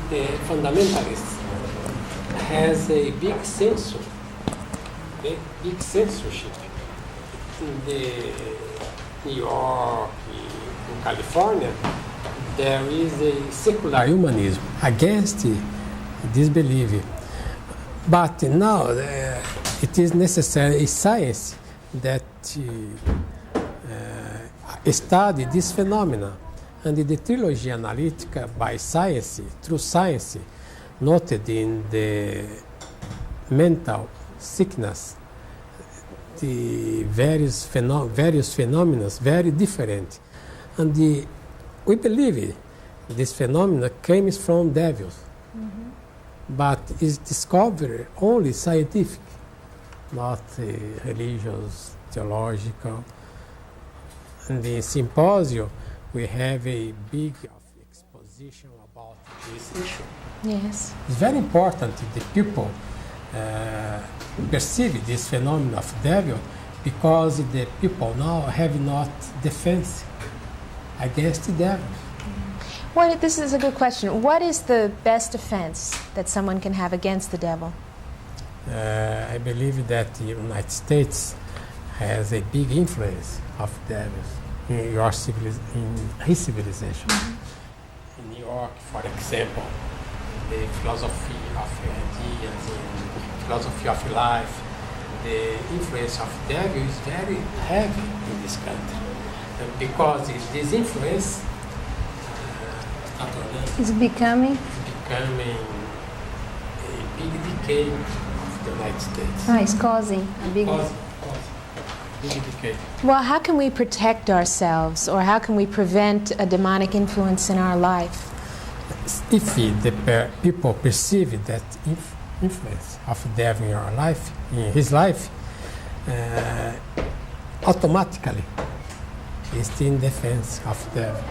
The fundamentalists has a big censorship. In New York, in California, there is a secular humanism against this belief. But now it is necessary a science that study this phenomena. And the trilogy analytica by science, through science, noted in the mental sickness, the various phenomena, very different. And we believe this phenomena comes from devils, but is discovered only scientific, not religious, theological. And the symposium, we have a big exposition about this issue. Yes. It's very important that the people perceive this phenomenon of devil, because the people now have not defense against the devil. Well, this is a good question. What is the best defense that someone can have against the devil? I believe that the United States has a big influence of devils in his civilization. In New York, for example, the philosophy of ideas, in philosophy of life, the influence of devil is very heavy in this country. And because this influence is becoming a big decay of the United States. It's causing a big decay. Well, how can we protect ourselves, or how can we prevent a demonic influence in our life? If the people perceive that influence of the devil in our life, in his life, automatically is in defense of the devil.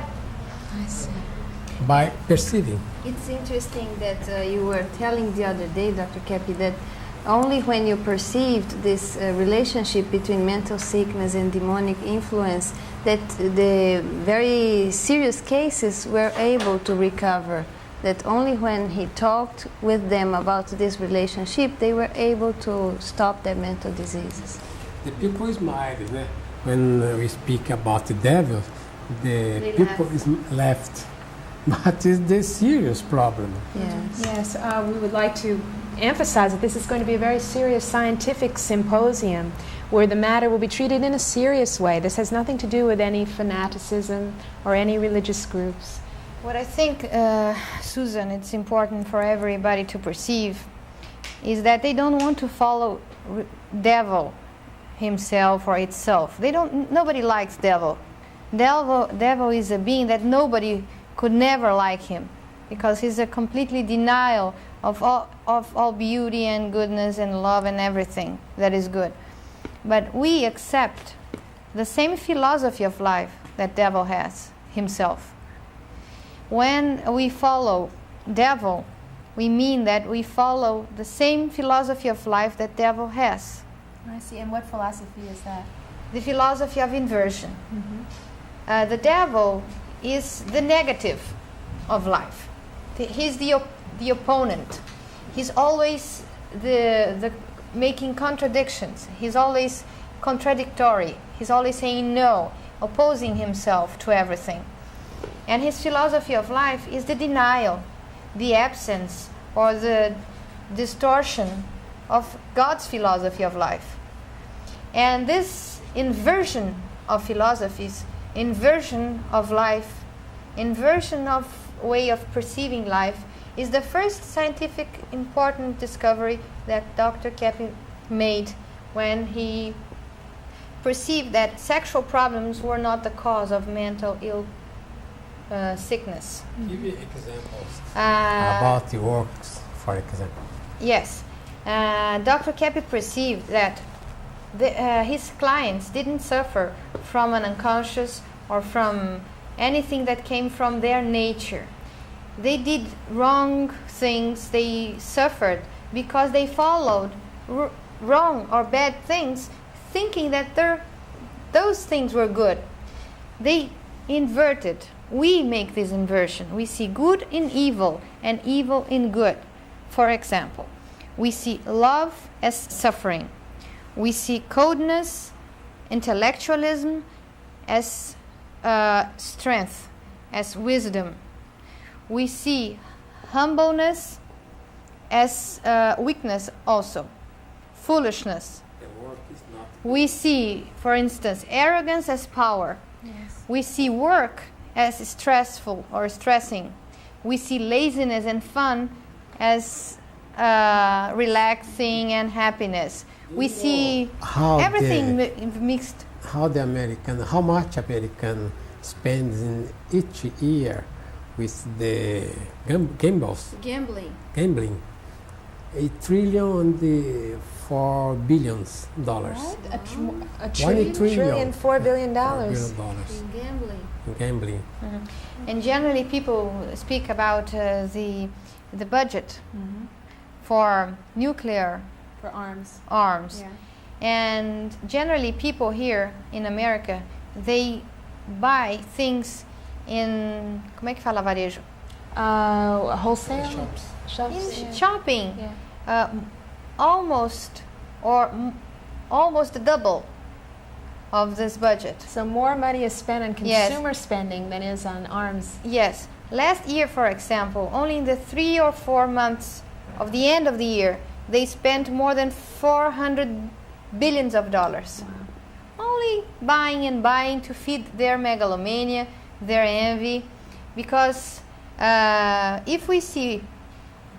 I see. By perceiving. It's interesting that you were telling the other day, Dr. Keppe, that only when you perceived this relationship between mental sickness and demonic influence, that the very serious cases were able to recover. That only when he talked with them about this relationship, they were able to stop their mental diseases. The people is mild. When we speak about the devil, the people is left. but it's the serious problem. Yes, we would like to emphasize that this is going to be a very serious scientific symposium where the matter will be treated in a serious way. This has nothing to do with any fanaticism or any religious groups. What I think, Susan, it's important for everybody to perceive is that they don't want to follow devil himself or itself. Nobody likes devil. Devil is a being that nobody could never like him, because he's a completely denial of all beauty and goodness and love and everything that is good. But we accept the same philosophy of life that devil has himself. When we follow devil, we mean that we follow the same philosophy of life that devil has. I see. And what philosophy is that? The philosophy of inversion. The devil is the negative of life. He's the opponent. He's always the making contradictions. He's always contradictory. He's always saying no, opposing himself to everything. And his philosophy of life is the denial, the absence, or the distortion of God's philosophy of life. And this inversion of philosophies, inversion of life, inversion of way of perceiving life is the first scientific important discovery that Dr. Keppe made when he perceived that sexual problems were not the cause of mental sickness. Give me examples about the works, for example. Yes. Dr. Keppe perceived that his clients didn't suffer from an unconscious or from anything that came from their nature. They did wrong things, they suffered because they followed wrong or bad things, thinking that those things were good. They inverted. We make this inversion. We see good in evil and evil in good. For example, we see love as suffering. We see coldness, intellectualism as strength, as wisdom. We see humbleness as weakness also, foolishness. We see, for instance, arrogance as power. Yes. We see work as stressful or stressing. We see laziness and fun as relaxing and happiness. We see everything mixed. How much American spends in each year with the gambling. $1 trillion $4 billion. What? A trillion, $4 billion. In gambling. Mm-hmm. And generally people speak about the budget for nuclear arms. Yeah. And generally people here in America, they buy things in, como é que fala varejo? Wholesale? Shops. In shopping. Yeah. Almost double of this budget. So more money is spent on consumer spending than is on arms. Yes. Last year, for example, only in the 3 or 4 months of the end of the year, they spent more than $400 billion. Wow. Only buying and buying to feed their megalomania, their envy, because if we see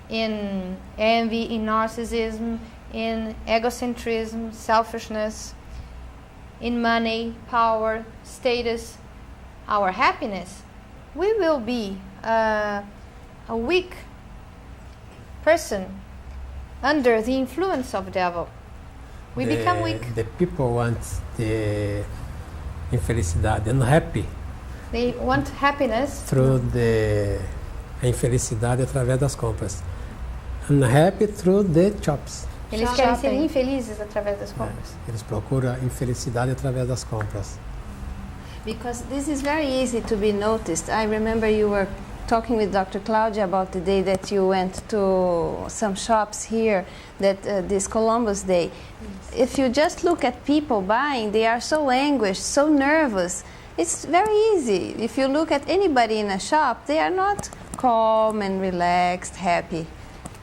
in envy, in narcissism, in egocentrism, selfishness, in money, power, status, our happiness, we will be a weak person under the influence of devil. We become weak. The people want the infelicidade, unhappy. They want happiness through the infelicidade através das compras. Unhappy through the shops. Eles querem ser infelizes através das compras. Eles procuram infelicidade através das compras. Because this is very easy to be noticed. I remember you were talking with Dr. Claudia about the day that you went to some shops here, that this Columbus Day. Yes. If you just look at people buying, they are so anguished, so nervous, It's very easy. If you look at anybody in a shop, they are not calm and relaxed, happy.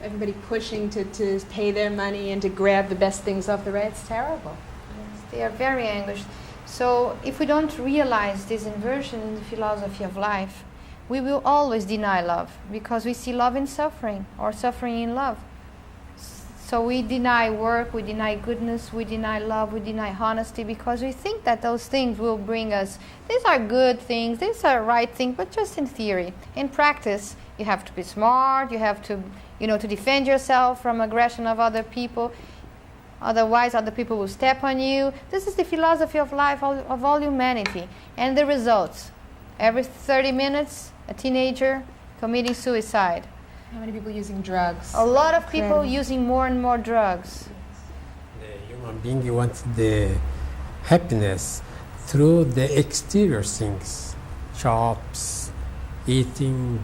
Everybody pushing to pay their money and to grab the best things off the rack. It's terrible. Yes, they are very anguished. So if we don't realize this inversion in the philosophy of life, we will always deny love, because we see love in suffering or suffering in love. So we deny work, we deny goodness, we deny love, we deny honesty, because we think that those things will bring us, these are good things, these are right things, but just in theory. In practice, you have to be smart, you have to, to defend yourself from aggression of other people. Otherwise, other people will step on you. This is the philosophy of life, of all humanity. And the results. Every 30 minutes, a teenager committing suicide. How many people using drugs? A lot of people using more and more drugs. The human being wants the happiness through the exterior things. Shops, eating,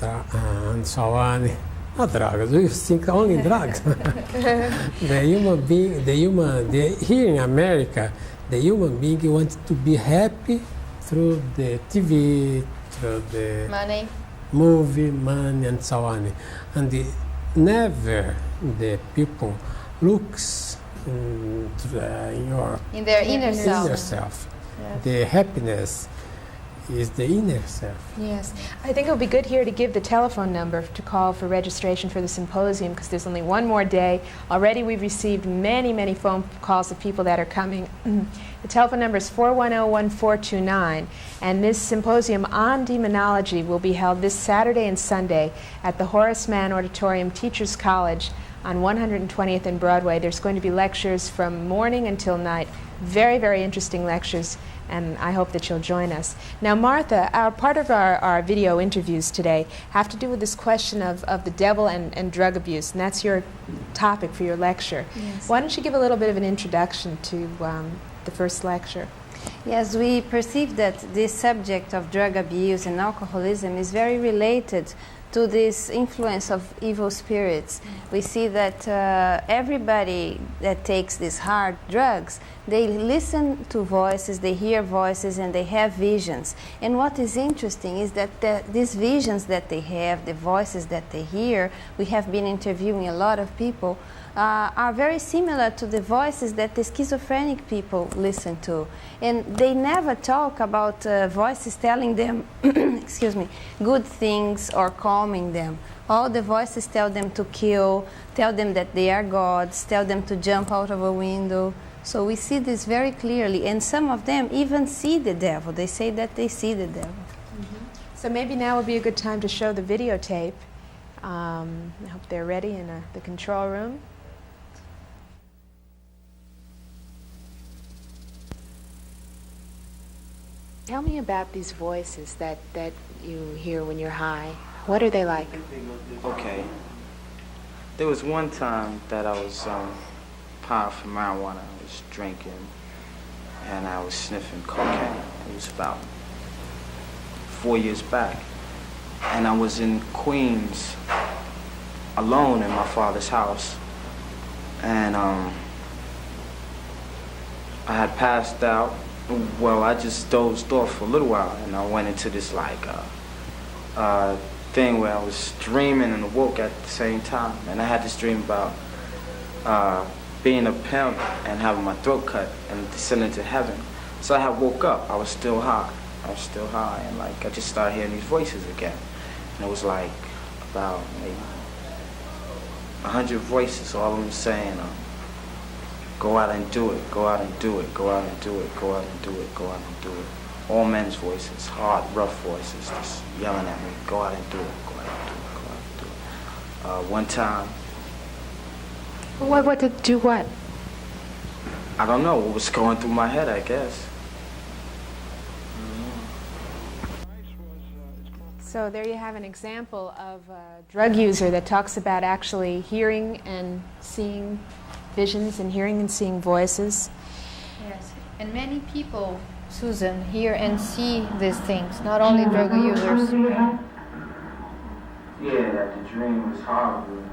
and so on. Not drugs, we think only drugs. The human being, here in America, the human being wants to be happy through the TV, through the money, movie, money, and so on. And never the people looks in their inner self. Yes. The happiness is the inner self. Yes. I think it would be good here to give the telephone number to call for registration for the symposium, because there's only one more day. Already we've received many, many phone calls of people that are coming. The telephone number is 410-1429, and this symposium on demonology will be held this Saturday and Sunday at the Horace Mann Auditorium Teachers College on 120th and Broadway. There's going to be lectures from morning until night. Very, very interesting lectures, and I hope that you'll join us. Now, Martha, part of our video interviews today have to do with this question of the devil and drug abuse, and that's your topic for your lecture. Yes. Why don't you give a little bit of an introduction to the first lecture? Yes, we perceive that this subject of drug abuse and alcoholism is very related to this influence of evil spirits. We see that everybody that takes these hard drugs, they listen to voices, they hear voices, and they have visions. And what is interesting is that these visions that they have, the voices that they hear, we have been interviewing a lot of people, are very similar to the voices that the schizophrenic people listen to. And they never talk about voices telling them, excuse me, good things or calming them. All the voices tell them to kill, tell them that they are gods, tell them to jump out of a window. So we see this very clearly, and some of them even see the devil. They say that they see the devil. So maybe now would be a good time to show the videotape. I hope they're ready in the control room. Tell me about these voices that you hear when you're high. What are they like? Okay. There was one time that I was high from marijuana. I was drinking and I was sniffing cocaine. It was about 4 years back. And I was in Queens alone in my father's house. And I had passed out. Well, I just dozed off for a little while, and I went into this thing where I was dreaming and awoke at the same time. And I had this dream about being a pimp and having my throat cut and descending to heaven. So I had woke up. I was still high. And I just started hearing these voices again. And it was like about maybe 100 voices, all of them saying, go out and do it, go out and do it, go out and do it, go out and do it, go out and do it. All men's voices, hard, rough voices, just yelling at me, go out and do it, go out and do it, go out and do it. One time... What did do what? I don't know, what was going through my head, I guess. So there you have an example of a drug user that talks about actually hearing and seeing visions and hearing and seeing voices. Yes, and many people, Susan, hear and see these things, not only drug users. Yeah, that the dream was horrible.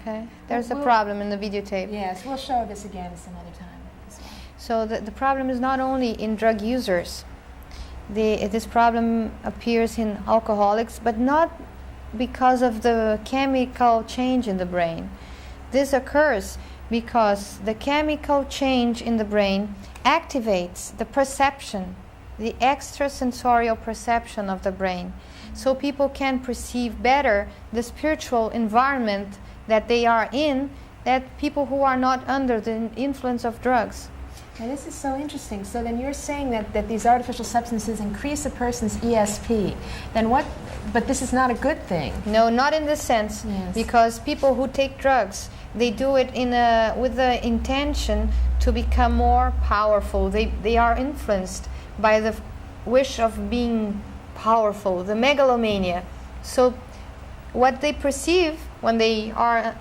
Okay, there's a problem in the videotape. Yes, we'll show this again some other time. So the problem is not only in drug users. This problem appears in alcoholics, but not because of the chemical change in the brain. This occurs because the chemical change in the brain activates the perception, the extrasensorial perception of the brain. So people can perceive better the spiritual environment that they are in than people who are not under the influence of drugs. And this is so interesting. So then you're saying that these artificial substances increase a person's ESP. Then what? But this is not a good thing. No, not in this sense. Yes. Because people who take drugs, they do it with the intention to become more powerful. They are influenced by the wish of being powerful, the megalomania. So what they perceive when they are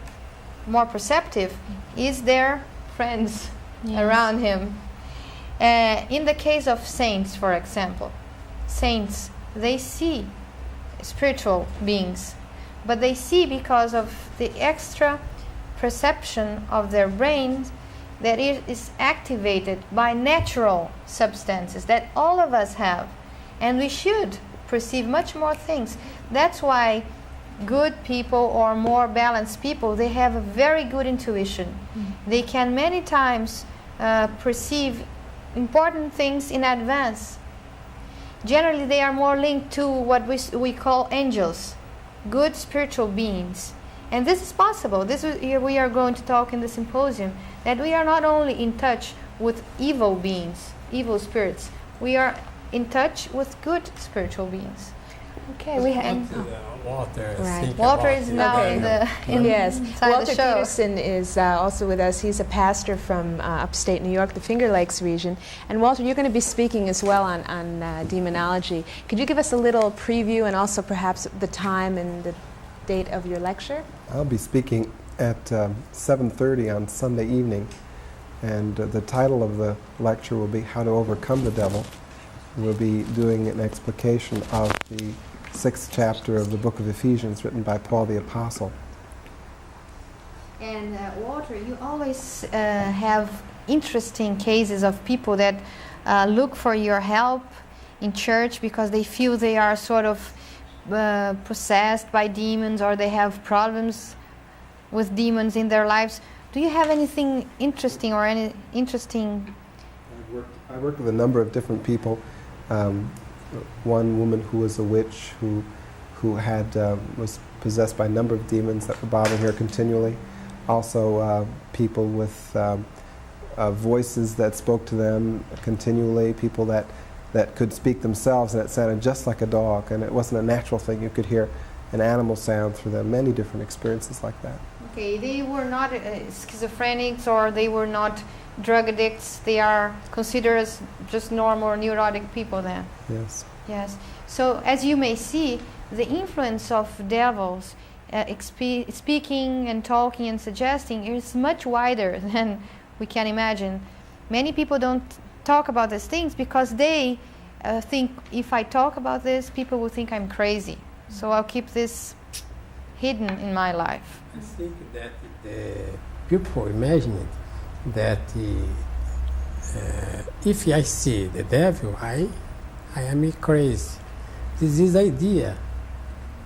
more perceptive is their friends. Yes. Around him. In the case of saints, for example, saints, they see spiritual beings, but they see because of the extra perception of their brains that it is activated by natural substances that all of us have, and we should perceive much more things. That's why good people or more balanced people, they have a very good intuition. They can many times perceive important things in advance. Generally, they are more linked to what we call angels, good spiritual beings. And this is possible. We are going to talk in the symposium, that we are not only in touch with evil beings, evil spirits, we are in touch with good spiritual beings. Okay, we have Walter. Right. Walter is now in the yes. Walter the show. Peterson is also with us. He's a pastor from upstate New York, the Finger Lakes region. And Walter, you're going to be speaking as well on demonology. Could you give us a little preview and also perhaps the time and the date of your lecture? I'll be speaking at 7:30 on Sunday evening, and the title of the lecture will be How to Overcome the Devil. We'll be doing an explication of the 6th chapter of the book of Ephesians, written by Paul the Apostle. And Walter, you always have interesting cases of people that look for your help in church because they feel they are sort of possessed by demons, or they have problems with demons in their lives. Do you have anything interesting or any interesting? I worked with a number of different people. One woman who was a witch who had was possessed by a number of demons that were bothering her continually. Also, people with voices that spoke to them continually. People that could speak themselves, and it sounded just like a dog, and it wasn't a natural thing. You could hear an animal sound through them. Many different experiences like that. Okay, they were not schizophrenics, or they were not drug addicts. They are considered as just normal neurotic people then. Yes. Yes. So as you may see, the influence of devils speaking and talking and suggesting is much wider than we can imagine. Many people don't talk about these things because they think if I talk about this, people will think I'm crazy. So I'll keep this hidden in my life. I think that the people imagine that if I see the devil, I am crazy. This is the idea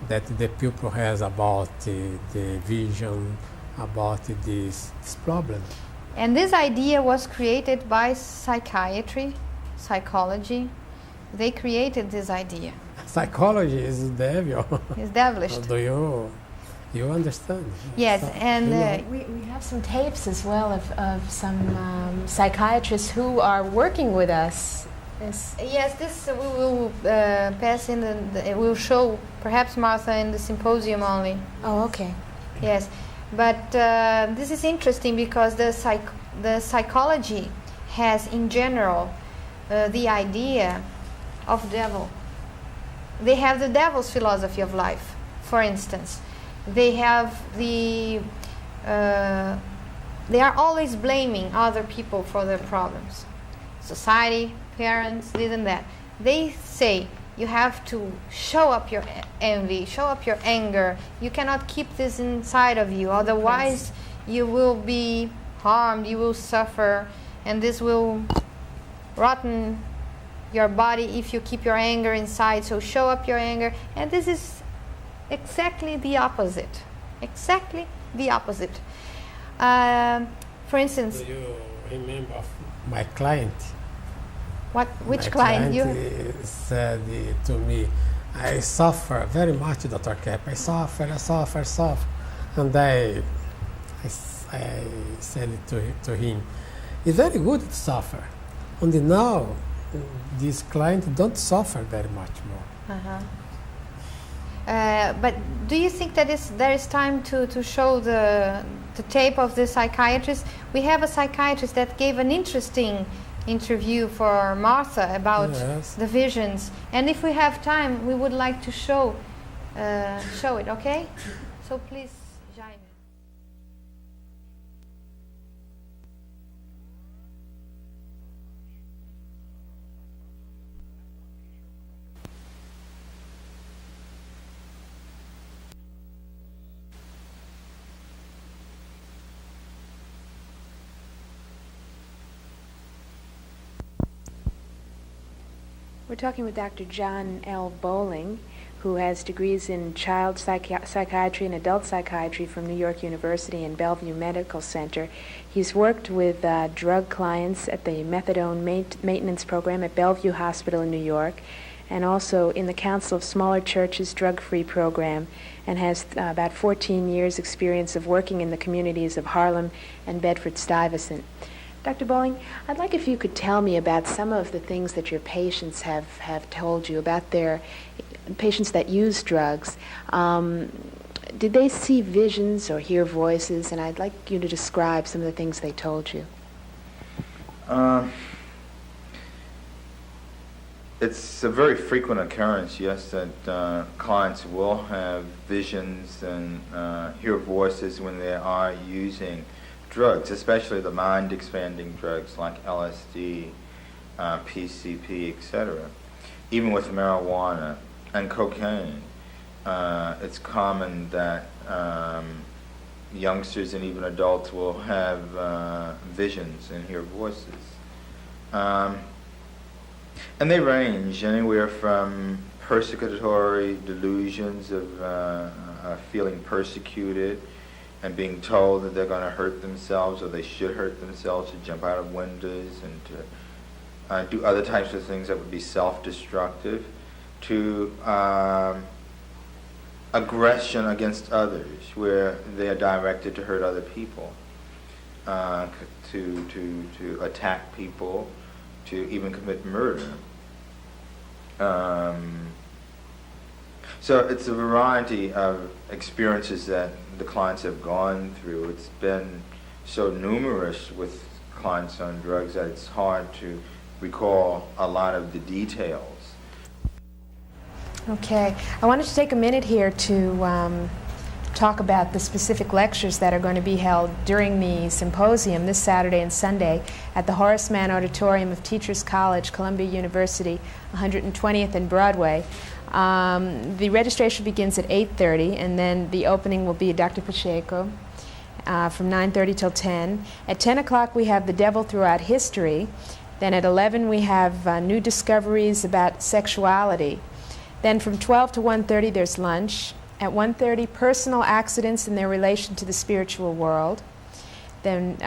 that the people has about the vision, about this problem. And this idea was created by psychiatry, psychology. They created this idea. Psychology is devil. It's devilish. Do you understand? Yes, so, and we have some tapes as well of some psychiatrists who are working with us. Yes, this we will pass in we'll show perhaps Martha in the symposium only. Oh, okay. Yes, but this is interesting because the psychology has in general the idea of devil. They have the devil's philosophy of life, for instance. They have they are always blaming other people for their problems. Society, parents, this and that. They say you have to show up your envy, show up your anger. You cannot keep this inside of you, otherwise you will be harmed, you will suffer, and this will rotten your body if you keep your anger inside. So show up your anger, and this is exactly the opposite. Exactly the opposite. For instance, do you remember my client? Which My client? said to me, I suffer very much, Dr. Keppe. I suffer. And I said to him, it's very good to suffer. And now, this client don't suffer very much more. But do you think that there is time to show the tape of the psychiatrist? We have a psychiatrist that gave an interesting interview for Martha about the visions, and if we have time, we would like to show it. Okay, so please, Jaime. We're talking with Dr. John L. Bowling, who has degrees in child psychiatry and adult psychiatry from New York University and Bellevue Medical Center. He's worked with drug clients at the methadone maintenance program at Bellevue Hospital in New York, and also in the Council of Smaller Churches Drug-Free Program, and has about 14 years experience of working in the communities of Harlem and Bedford-Stuyvesant. Dr. Bowling, I'd like if you could tell me about some of the things that your patients have told you about their patients that use drugs. Did they see visions or hear voices? And I'd like you to describe some of the things they told you. It's a very frequent occurrence, yes, that clients will have visions and hear voices when they are using drugs, especially the mind-expanding drugs like LSD, PCP, etc. Even with marijuana and cocaine, it's common that youngsters and even adults will have visions and hear voices. And they range anywhere from persecutory delusions of feeling persecuted and being told that they're going to hurt themselves or they should hurt themselves, to jump out of windows and to do other types of things that would be self-destructive, to aggression against others, where they are directed to hurt other people, to attack people, to even commit murder. So it's a variety of experiences that the clients have gone through. It's been so numerous with clients on drugs that it's hard to recall a lot of the details. Okay, I wanted to take a minute here to talk about the specific lectures that are going to be held during the symposium this Saturday and Sunday at the Horace Mann Auditorium of Teachers College, Columbia University, 120th and Broadway. The registration begins at 8:30, and then the opening will be Dr. Pacheco from 9:30 till 10. At 10 o'clock we have The Devil Throughout History. Then at 11 we have new discoveries about sexuality. Then from 12 to 1:30 there's lunch. At 1:30, personal accidents and their relation to the spiritual world. Then,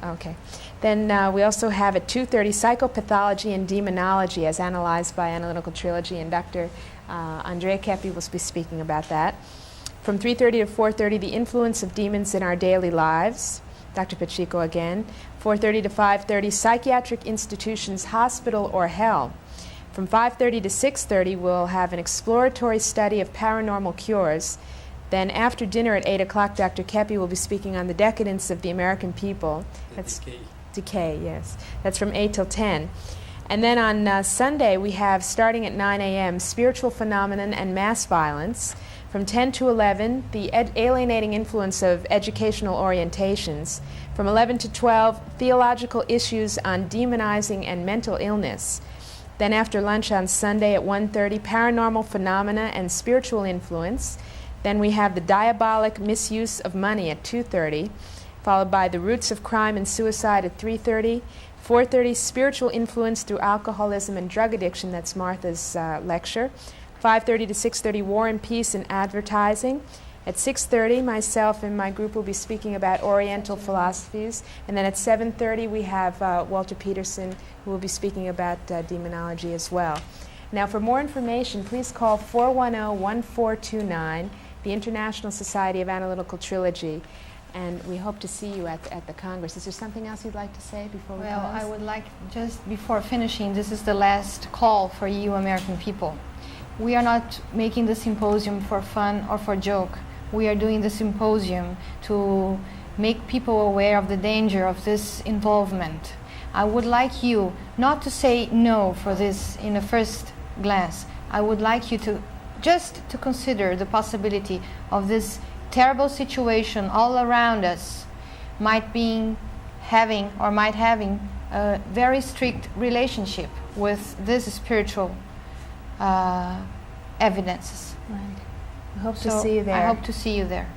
okay. Then we also have at 2:30 psychopathology and demonology as analyzed by Analytical Trilogy, and Dr. Andrea Keppe will be speaking about that. From 3:30 to 4:30, the influence of demons in our daily lives. Dr. Pacheco again. 4:30 to 5:30, psychiatric institutions, hospital or hell. From 5:30 to 6:30, we'll have an exploratory study of paranormal cures. Then after dinner at 8 o'clock, Dr. Keppe will be speaking on the decadence of the American people. That's decay, yes. That's from 8 till 10. And then on Sunday, we have, starting at 9 a.m., spiritual phenomenon and mass violence. From 10 to 11, the alienating influence of educational orientations. From 11 to 12, theological issues on demonizing and mental illness. Then after lunch on Sunday at 1:30, paranormal phenomena and spiritual influence. Then we have the diabolic misuse of money at 2:30. followed by The Roots of Crime and Suicide at 3:30. 4:30, Spiritual Influence Through Alcoholism and Drug Addiction. That's Martha's lecture. 5:30 to 6:30, War and Peace in Advertising. At 6:30, myself and my group will be speaking about Oriental philosophies. And then at 7:30, we have Walter Peterson, who will be speaking about demonology as well. Now, for more information, please call 410-1429, the International Society of Analytical Trilogy. And we hope to see you at the Congress. Is there something else you'd like to say before we close? Well, I would like, just before finishing, this is the last call for you American people. We are not making the symposium for fun or for joke. We are doing the symposium to make people aware of the danger of this involvement. I would like you not to say no for this in the first glance. I would like you to just to consider the possibility of this terrible situation all around us might having a very strict relationship with this spiritual evidences. Right. I hope to see you there. I hope to see you there.